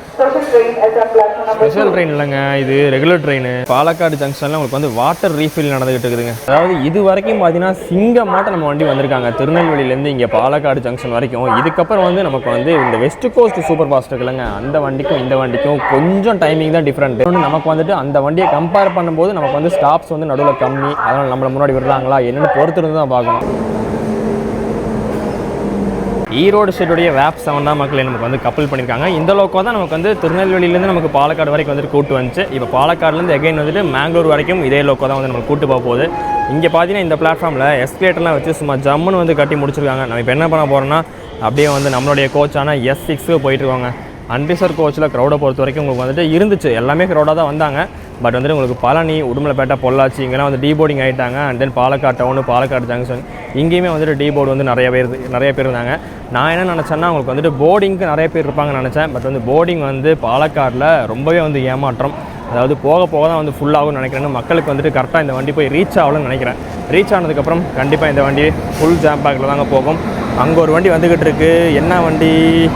ஸ்பெஷல் ட்ரெயின் இல்லைங்க, இது ரெகுலர் ட்ரெயின். பாலக்காடு ஜங்ஷனில் உங்களுக்கு வந்து வாட்டர் ரீஃபில் நடந்துகிட்டு இருக்குதுங்க. அதாவது இது வரைக்கும் பார்த்தீங்கன்னா சிங்கமாட்ட நம்ம வண்டி வந்திருக்காங்க திருநெல்வேலியிலேருந்து இங்கே பாலக்காடு ஜங்ஷன் வரைக்கும். இதுக்கப்புறம் வந்து நமக்கு வந்து இந்த வெஸ்ட் கோஸ்ட் சூப்பர் ஃபாஸ்ட் இருக்குல்லங்க, அந்த வண்டிக்கும் இந்த வண்டிக்கும் கொஞ்சம் டைமிங் தான் டிஃப்ரெண்ட். நமக்கு வந்துட்டு அந்த வண்டியை கம்பேர் பண்ணும்போது நமக்கு வந்து ஸ்டாப்ஸ் வந்து நடுவில் கம்மி. அதனால் நம்மளை முன்னாடி விடுறாங்களா என்னென்னு பொறுத்திருந்து தான் பார்க்கணும். ஈரோடு ஸ்டேட்டுடைய வேப் 7 தான் மக்களை நமக்கு வந்து கப்பல் பண்ணியிருக்காங்க. இந்த லோக்கோ தான் நமக்கு வந்து திருநெல்வேலியிலேருந்து நமக்கு பாலக்காடு வரைக்கும் வந்துட்டு கூட்டு வந்துச்சு. இப்போ பாலக்காடுலேருந்து எகைன் வந்துட்டு மேங்களூர் வரைக்கும் இதே லோக்கோ தான் வந்து நமக்கு கூட்டு போக போகுது. இங்கே பார்த்தீங்கன்னா இந்த பிளாட்ஃபார்மில் எஸ்கலேட்டர்லாம் வச்சு சும்மா ஜம்முன்னு வந்து கட்டி முடிச்சிருக்காங்க. நம்ம இப்போ என்ன பண்ண போகிறோம்னா அப்படியே வந்து நம்மளுடைய கோச்சான S6 போயிட்டுருக்காங்க. அன்ரிசர்வ் கோச்சில் க்ரௌடை பொறுத்த வரைக்கும் உங்களுக்கு வந்துட்டு இருந்துச்சு, எல்லாமே க்ரௌடாக தான் வந்தாங்க. பட் வந்துட்டு உங்களுக்கு பழனி, உடுமலைப்பேட்டை, பொள்ளாச்சி இங்கெல்லாம் வந்து டீபோர்டிங் ஆகிட்டாங்க. And then Palakkad town, Palakkad junction இங்கேயுமே வந்துட்டு டீபோர்டு வந்து நிறைய பேர் இருந்தாங்க. நான் என்ன நினச்சேன்னா உங்களுக்கு வந்துட்டு போர்டிங்க்கு நிறைய பேர் இருப்பாங்கன்னு நினச்சேன். பட் வந்து போர்டிங் வந்து பாலக்காடில் ரொம்பவே வந்து ஏமாற்றம். அதாவது போக போக தான் வந்து ஃபுல்லாகும் நினைக்கிறேன். மக்களுக்கு வந்துட்டு கரெக்டாக இந்த வண்டி போய் ரீச் ஆகலன்னு நினைக்கிறேன். ரீச் ஆனதுக்கப்புறம் கண்டிப்பாக இந்த வண்டி ஃபுல் ஜாம் பேக்கில் தாங்க போகும். அங்கே ஒரு வண்டி வந்துக்கிட்டு இருக்குது. என்ன வண்டி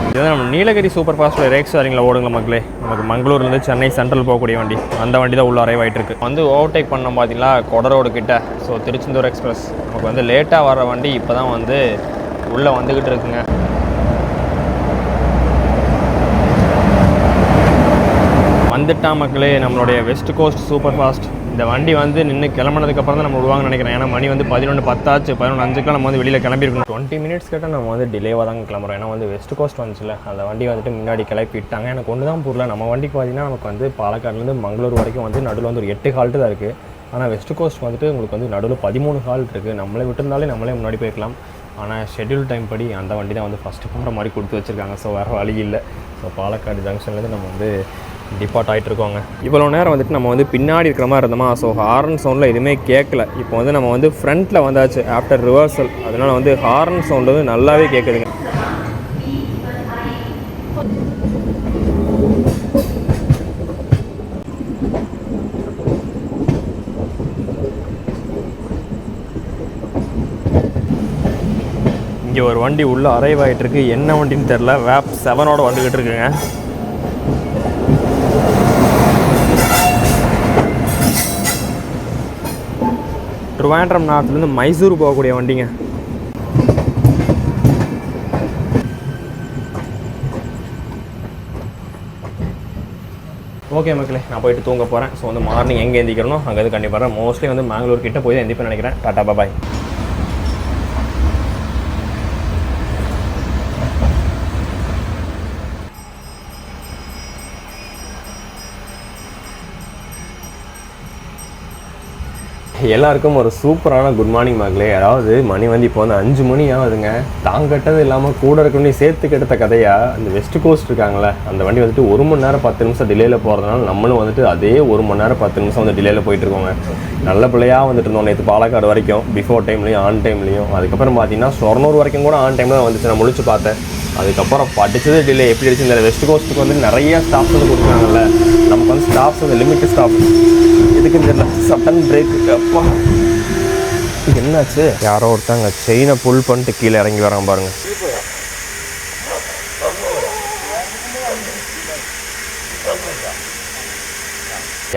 இதுதான்? நம்ம நீலகிரி சூப்பர் ஃபாஸ்ட்டில் ரேக் ஷேரிங்கில் ஓடுங்களா மக்களே. நமக்கு மங்களூர்லேருந்து சென்னை சென்ட்ரல் போகக்கூடிய வண்டி, அந்த வண்டி தான் உள்ள அரைவ் ஆகிட்டு இருக்குது. வந்து ஓவர்டேக் பண்ணோம் பார்த்தீங்களா கொடரோடு கிட்ட. ஸோ திருச்செந்தூர் எக்ஸ்பிரஸ் நமக்கு வந்து லேட்டாக வர வண்டி இப்போ தான் வந்து உள்ளே வந்துக்கிட்டு இருக்குங்க. வந்துட்டா மக்களே நம்மளுடைய வெஸ்ட் கோஸ்ட் சூப்பர் ஃபாஸ்ட். இந்த வண்டி வந்து நின்று கிளம்புனதுக்கப்புறம் தான் நம்ம விடுவாங்கன்னு நினைக்கிறேன். ஏன்னா மணி வந்து 11:10 ஆச்சு. 11:05 நம்ம வந்து வெளியில் கிளம்பியிருக்கணும். 20 மினிட்ஸ் கிட்ட நம்ம வந்து டிலேவாக தாங்க கிளம்புறோம். ஏன்னா வந்து வெஸ்ட் கோஸ்ட் வந்துச்சுல, அந்த வண்டி வந்துட்டு முன்னாடி கிளப்பிட்டாங்க. எனக்கு ஒன்று தான் புரியல, நம்ம வண்டிக்கு பார்த்தீங்கன்னா நமக்கு வந்து பாலக்காடுலேருந்து மங்களூர் வரைக்கும் வந்து நடுவில் வந்து ஒரு 8 ஹால்ட்டு தான் இருக்குது. ஆனால் வெஸ்ட் கோஸ்ட் வந்துட்டு உங்களுக்கு வந்து நடுவில் 13 ஹால்ட் இருக்குது. நம்மளே விட்டுருந்தாலே நம்மளே முன்னாடி போய்க்கலாம். ஆனால் ஷெட்யூல் டைம் படி அந்த வண்டி தான் வந்து ஃபஸ்ட்டு போகிற மாதிரி கொடுத்து வச்சுருக்காங்க. ஸோ வேறு வழி இல்லை. ஸோ பாலக்காடு ஜங்ஷன்லேருந்து நம்ம வந்து டிபார்ட் ஆகிட்டு இருக்கோங்க. இவ்வளோ நேரம் வந்துட்டு நம்ம வந்து பின்னாடி இருக்கிற மாதிரி இருந்தோமா. ஸோ ஹார்ன் சவுண்டில் எதுவுமே கேட்கல. இப்போ வந்து நம்ம வந்து ஃப்ரண்ட்டில் வந்தாச்சு ஆஃப்டர் ரிவர்சல். அதனால் வந்து ஹார்ன் சவுண்டு வந்து நல்லாவே கேட்குதுங்க. இங்கே ஒரு வண்டி உள்ளே அரைவ் ஆகிட்டுருக்கு. என்ன வண்டின்னு தெரில, வேப் 7 வந்துக்கிட்டு இருக்குங்க. ட்ரிவாண்ட்ரம் நார்த்துலேருந்து மைசூர் போகக்கூடிய வண்டிங்க. ஓகே மக்களே, நான் போயிட்டு தூங்க போகிறேன். ஸோ வந்து மார்னிங் எங்கே எந்திக்கிறனோ அங்கே இது கண்டிப்பாக மோஸ்ட்லி வந்து மேங்களூர் கிட்டே போய் தான் எந்திப்பேன் நினைக்கிறேன். டாட்டா பாய். எல்லாருக்கும் ஒரு சூப்பரான குட் மார்னிங் மக்களே. அதாவது மணி வந்து இப்போ வந்து 5 மணி ஆகுதுங்க. தாங்கட்டது இல்லாமல் கூட இருக்கணும் சேர்த்து கெடுத்த கதையாக அந்த வெஸ்ட் கோஸ்ட் இருக்காங்களே, அந்த வண்டி வந்துட்டு 1 மணி நேரம் 10 நிமிஷம் டிலேயில் போகிறதுனால நம்மளும் வந்துட்டு அதே 1 மணி நேரம் 10 நிமிஷம் வந்து டிலேயில் போயிட்டுருக்கோங்க. நல்ல பிள்ளையாக வந்துட்டு இருந்தோம் நேற்று பாலக்காடு வரைக்கும், பிஃபோர் டைம்லேயும் ஆன் டைம்லேயும். அதுக்கப்புறம் பார்த்தீங்கன்னா ஷொர்ணூர் வரைக்கும் கூட ஆன் டைமில் வந்துச்சு. நான் முழிச்சு பார்த்தேன். அதுக்கப்புறம் படித்தது டிலே எப்படி அடிச்சு. இந்த வெஸ்ட் கோஸ்ட்டுக்கு வந்து நிறைய ஸ்டாஃப்ஸ் வந்து கொடுக்குறாங்கல்ல, நமக்கு வந்து ஸ்டாஃப்ஸ் வந்து லிமிட்டட் ஸ்டாஃப். இதுக்கு தெரியல, சட்டன் பிரேக்கு. அப்பா என்னாச்சு, யாரோ ஒருத்தாங்க செயினை புல் பண்ணிட்டு கீழே இறங்கி வரான் பாருங்க.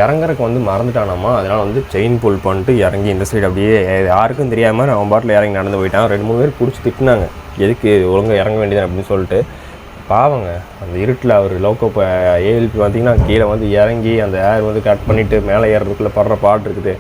இறங்குறக்கு வந்து மறந்துட்டானாமா, அதனால் வந்து செயின் புல் பண்ணிட்டு இறங்கி இந்த சைடு அப்படியே யாருக்கும் தெரியாமல் அவன் பாட்டில் இறங்கி நடந்து போயிட்டான். 2-3 பேர் பிடிச்சி திட்டினாங்க, எதுக்கு ஒழுங்காக இறங்க வேண்டியது அப்படின்னு சொல்லிட்டு. பாவங்க அந்த இருட்டில் அவர் லோக்கோ இப்போ ஏஎல்பி பார்த்தீங்கன்னா கீழே வந்து இறங்கி அந்த ஏர் வந்து கட் பண்ணிவிட்டு மேலே ஏறுறதுக்குள்ளே படுற பாட்டு இருக்குது.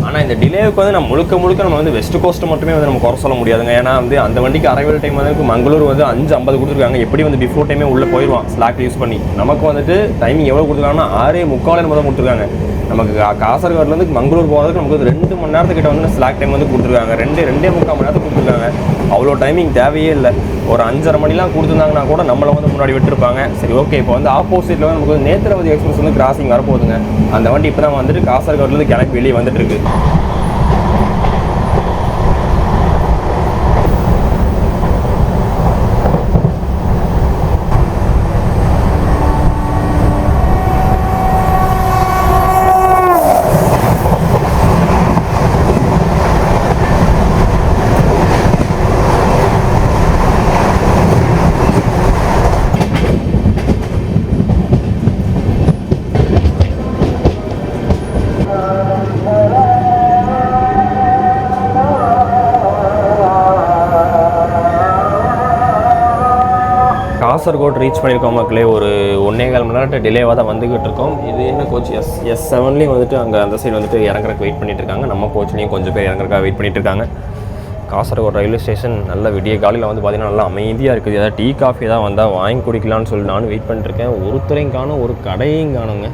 ஆனால் இந்த டிலேவுக்கு வந்து நம்ம முழுக்க நம்ம வந்து வெஸ்ட் கோஸ்ட்டு மட்டுமே வந்து நம்ம குறை சொல்ல முடியாதுங்க. ஏன்னா வந்து அந்த வண்டிக்கு அரைவல் டைம் வந்து மங்களூர் வந்து 5:50 கொடுத்துருக்காங்க. எப்படி வந்து பிஃபோர் டைமே உள்ளே போயிடுவான் ஸ்லாக் யூஸ் பண்ணி. நமக்கு வந்துட்டு டைமிங் எவ்வளோ கொடுத்துருக்காங்கன்னா 6:45 முதல் கொடுத்துருக்காங்க. நமக்கு காசர்கோட்லேருந்து மங்களூர் போகிறதுக்கு நமக்கு வந்து 2 மணி நேரத்துக்கிட்ட வந்து ஸ்லாக் டைம் வந்து கொடுத்துருக்காங்க. 2.25 மணி நேரத்துக்கு கொடுத்துருக்காங்க. அவ்வளோ டைமிங் தேவையே இல்லை. ஒரு 5:30 மணிலாம் கொடுத்துருந்தாங்கன்னா கூட நம்மளை வந்து முன்னாடி விட்டுருப்பாங்க. சரி ஓகே, இப்போ வந்து ஆப்போசிட்டில் வந்து நமக்கு வந்து நேத்ராவதி எக்ஸ்பிரஸ் வந்து கிராசிங் வரப்போகுதுங்க. அந்த வண்டி இப்போ தான் வந்துட்டு காசர்கோட்லேருந்து கிளம்பி வெளியே வந்துட்டு இருக்கு. காசர்கோட் ரீச் பண்ணியிருக்கோம் மக்களே. ஒரு 1.25 மணி நேரத்தை டிலேவாக தான் வந்துக்கிட்டு இருக்கோம். இது என்ன கோச் S7லேயும் வந்துட்டு அங்கே அந்த சைடு வந்துட்டு இறங்குறக்கு வெயிட் பண்ணிட்டு இருக்காங்க. நம்ம கோச்லேயும் கொஞ்சம் பேர் இறங்குறக்காக வெயிட் பண்ணிட்டு இருக்காங்க. காசர்கோட் ரயில்வே ஸ்டேஷன் நல்ல விடிய காலையில் வந்து பார்த்திங்கன்னா நல்லா அமைதியாக இருக்குது. ஏதாவது டீ காஃபி தான் வந்தால் வாங்கி குடிக்கலான்னு சொல்லி நானும் வெயிட் பண்ணிட்டுருக்கேன். ஒருத்தரையும் காணும், ஒரு கடையும் காணுங்க.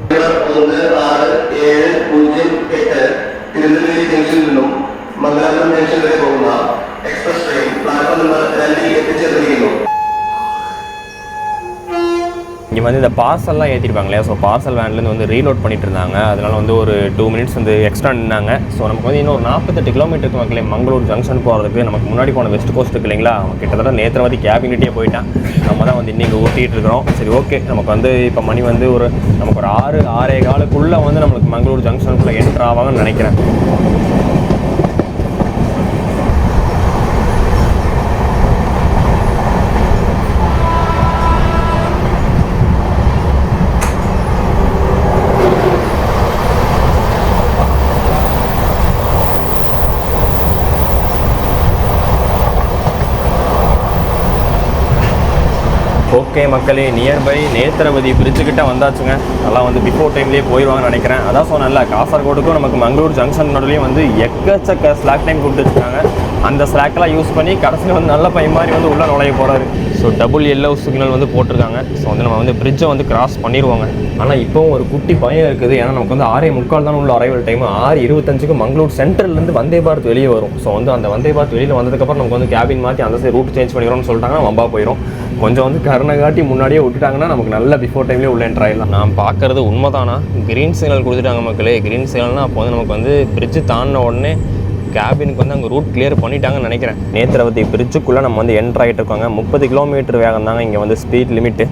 இங்கே வந்து இந்த பார்சல்லாம் ஏற்றிருப்பாங்க இல்லையா, ஸோ பார்சல் வேன்லேருந்து வந்து ரீலோட் பண்ணிட்டு இருந்தாங்க. அதனால் வந்து ஒரு 2 மினிட்ஸ் வந்து எக்ஸ்ட்ரா நின்னாங்க. ஸோ நமக்கு வந்து இன்னும் ஒரு 48 கிலோமீட்டருக்கு மக்களே மங்களூர் ஜங்ஷன் போகிறதுக்கு. நமக்கு முன்னாடி போன வெஸ்ட் கோஸ்ட் இருக்கு இல்லைங்களா, கிட்டத்தட்ட நேத்ராவதி கேபினிட்டே போயிட்டான். நம்ம தான் வந்து இன்றைக்கி ஊட்டிகிட்டு இருக்கிறோம். சரி ஓகே, நமக்கு வந்து இப்போ மணி வந்து நமக்கு ஒரு 6-6:15 வந்து நம்மளுக்கு மங்களூர் ஜங்ஷனுக்குள்ளே என்ட்ரு ஆவாங்கன்னு நினைக்கிறேன். ஓகே மக்களே, நியர்பை நேத்ராவதி பிரிட்ஜுக்கிட்ட வந்தாச்சுங்க. நல்லா வந்து பிஃபோர் டைம்லேயே போயிடுவாங்கன்னு நினைக்கிறேன். அதான் சொன்னேன்ல, காசர்கோடுக்கும் நமக்கு மங்களூர் ஜங்ஷன் நடுவுலேயும் வந்து எக்கச்சக்க ஸ்லாக் டைம் கொடுத்து வச்சுருக்காங்க. அந்த ஸ்லாக்கெல்லாம் யூஸ் பண்ணி கடைசியில் வந்து நல்ல பையன் மாதிரி வந்து உள்ளே நுழைய போகிறாரு. ஸோ டபுள் எல்லோ சிக்னல் வந்து போட்டிருக்காங்க. ஸோ வந்து நம்ம வந்து பிரிட்ஜை வந்து கிராஸ் பண்ணிடுவோங்க. ஆனால் இப்போவும் ஒரு குட்டி பயம் இருக்குது. ஏன்னா நமக்கு வந்து 6:45 தான் உள்ள அரைவல் டைம். 6:25க்கு மங்களூர் சென்ட்ரல்லேருந்து வந்தே பாரத் வெளியே வரும். ஸோ வந்து அந்த வந்தே பாரத் வெளியில் வந்ததுக்கப்புறம் நமக்கு வந்து கேபின் மாற்றி அந்த சைடு ரூட் சேஞ்ச் பண்ணிக்கிறோம்னு சொல்லிட்டாங்கன்னா வம்பா போயிடும். கொஞ்சம் வந்து கருணை காட்டி முன்னாடியே விட்டுட்டாங்கன்னா நமக்கு நல்ல பிஃபோர் டைம்லேயே உள்ள என்ட்ரு ஆகிடலாம். நான் பார்க்குறது உண்மைதானா, க்ரீன் சிக்னல் கொடுத்துட்டாங்க மக்களே. க்ரீன் சிக்னல்னால் அப்போ வந்து நமக்கு வந்து பிரிட்ஜு தாண்டின உடனே கேபினுக்கு வந்து அங்கே ரூட் கிளியர் பண்ணிட்டாங்கன்னு நினைக்கிறேன். நேத்ராவதி பிரிட்ஜுக்குள்ளே நம்ம வந்து என்ட்ரு ஆகிட்டு இருக்காங்க. 30 கிலோமீட்டர் வேகம் தாங்க இங்கே வந்து ஸ்பீட் லிமிட்டு.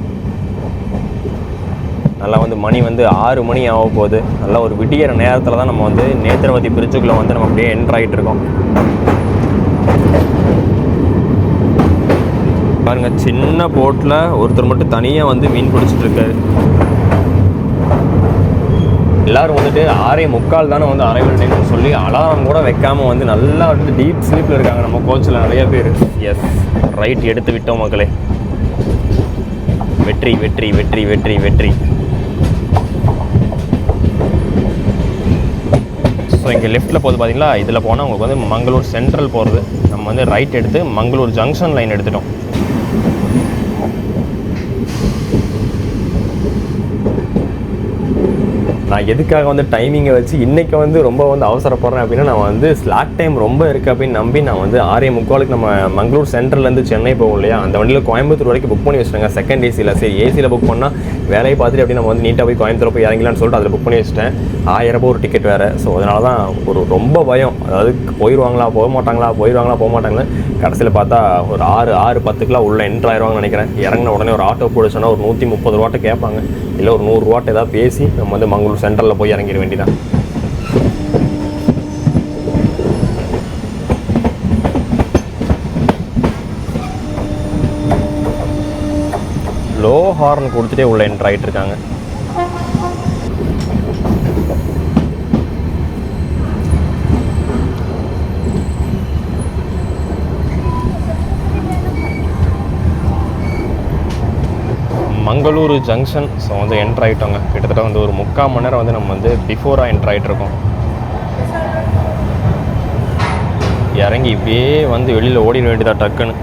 நல்லா வந்து மணி வந்து 6 மணி ஆக போகுது. நல்லா ஒரு விடியற நேரத்தில் தான் நம்ம வந்து நேத்ராவதி பிரிட்ஜுக்குள்ளே வந்து நம்ம அப்படியே என்ட்ரு ஆகிட்டு இருக்கோம். பாருங்க, சின்ன போட்டில் ஒருத்தர் மட்டும் தனியாக வந்து மீன் பிடிச்சிட்டு இருக்காரு. எல்லோரும் வந்துட்டு 6:45 தானே வந்து அரைவல் டைம்னு சொல்லி அலாரம் கூட வைக்காமல் வந்து நல்லா வந்து டீப் ஸ்லீப்பில் இருக்காங்க நம்ம கோச்சில் நிறைய பேர். எஸ், ரைட் எடுத்து விட்டோம் மக்களே. வெற்றி வெற்றி வெற்றி வெற்றி வெற்றி. ஸோ ஸோ இங்கே லெஃப்ட்டில் போகுது பார்த்தீங்களா, இதில் போனால் உங்களுக்கு வந்து மங்களூர் சென்ட்ரல் போகிறது. நம்ம வந்து ரைட் எடுத்து மங்களூர் ஜங்ஷன் லைன் எடுத்துட்டோம். நான் எதுக்காக வந்து டைமிங்கை வச்சு இன்றைக்கி வந்து ரொம்ப வந்து அவசரப்படுறேன் அப்படின்னா, நான் வந்து ஸ்லாக் டைம் ரொம்ப இருக்குது அப்படின்னு நம்பி நான் வந்து 6:45 நம்ம மங்களூர் சென்ட்ரல்லேருந்து சென்னை போகும் இல்லையா, அந்த வண்டியில் கோயம்புத்தூர் வரைக்கும் புக் பண்ணி வச்சுட்டேங்க. செகண்ட் ஏசியில். சரி ஏசியில் புக் பண்ணால் வேலையை பார்த்துட்டு அப்படி நம்ம வந்து நீட்டாக போய் கோயம்புத்தூர் போய் இறங்கலான்னு சொல்லிட்டு அதில் புக் பண்ணி வச்சுட்டேன். 1000 ரூபாய் ஒரு டிக்கெட் வேறு. ஸோ அதனால தான் ஒரு ரொம்ப பயம். அதாவது போயிடுவாங்களா போக மாட்டாங்களா. கடைசியில் பார்த்தா ஒரு 6:10 உள்ளே என்ட்ரு ஆயிடுவாங்கன்னு நினைக்கிறேன். இறங்கின உடனே ஒரு ஆட்டோ போடுச்சோன்னா ஒரு 130 ரூபாட்டு கேட்பாங்க. இல்லை ஒரு 100 ரூபாட்டு ஏதாவது பேசி நம்ம வந்து மங்களூர் சென்ட்ரலில் போய் இறங்கிட வேண்டியதான். லோ ஹார்ன் கொடுத்துட்டே உள்ள என்ட்ரு ஆகிட்டு இருக்காங்க. மங்களூரு ஜங்ஷன். ஸோ வந்து என்ட்ரு ஆகிட்டோங்க. கிட்டத்தட்ட வந்து ஒரு 3/4 மணி நேரம் வந்து நம்ம வந்து பிஃபோராக என்ட்ரு ஆகிட்ருக்கோம். இறங்கி இப்படியே வந்து வெளியில் ஓடிட வேண்டியதா டக்குன்னு.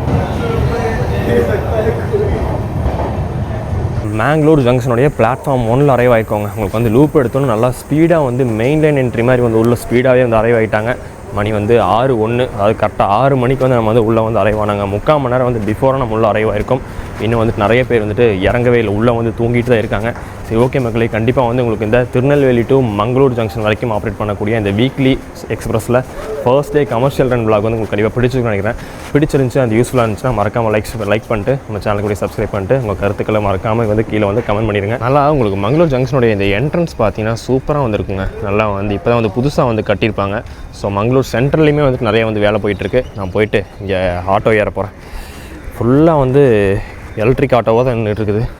மேங்களூர் ஜங்ஷனுடைய பிளாட்ஃபார்ம் 1 அரைவ் ஆகிக்கோங்க. உங்களுக்கு வந்து லூப் எடுத்தோன்னு நல்லா ஸ்பீடாக வந்து மெயின் லைன் என்ட்ரி மாதிரி வந்து உள்ள ஸ்பீடாகவே வந்து அரைவ் ஆகிட்டாங்க. மணி வந்து 6:01, அதாவது கரெக்டாக 6 மணிக்கு வந்து நம்ம வந்து உள்ளே வந்து அரைவ் ஆனாங்க. 3/4 மணி நேரம் வந்து பிஃபோராக நம்ம உள்ள அரைவ் ஆகிருக்கோம். இன்னும் வந்துட்டு நிறைய பேர் வந்துட்டு இறங்கவே இல்லை, உள்ளே வந்து தூங்கிட்டு தான் இருக்காங்க. சரி ஓகே மக்களே, கண்டிப்பாக வந்து உங்களுக்கு இந்த திருநெல்வேலி டு மங்களூர் ஜங்ஷன் வரைக்கும் ஆப்ரேட் பண்ணக்கூடிய இந்த வீக்லி எக்ஸ்பிரஸில் first day commercial run vlog வந்து உங்களுக்கு கண்டிப்பாக பிடிச்சிருக்குன்னு நினைக்கிறேன். பிடிச்சிருந்துச்சு, அது யூஸ்ஃபுல்லாக இருந்துச்சுன்னா மறக்காமல் லைக் பண்ணிட்டு நம்ம சேனல் கூட சப்ஸ்கிரைப் பண்ணிட்டு உங்கள் கருத்துக்களை மறக்காமல் வந்து கீழே வந்து கமெண்ட் பண்ணிடுங்க. நல்லா உங்களுக்கு மங்களூர் ஜங்ஷனுடைய இந்த என்ட்ரன்ஸ் பார்த்தீங்கன்னா சூப்பராக வந்துருக்குங்க. நல்லா வந்து இப்போ தான் வந்து புதுசாக வந்து கட்டியிருப்பாங்க. ஸோ மங்களூர் சென்ட்ரல்லையுமே வந்துட்டு நிறைய வந்து வேலை போயிட்டுருக்கு. நான் போயிட்டு இங்கே ஆட்டோ ஏற போகிறேன். ஃபுல்லாக வந்து எலக்ட்ரிக் ஆட்டோவாக தான் நின்றுட்டு இருக்குது.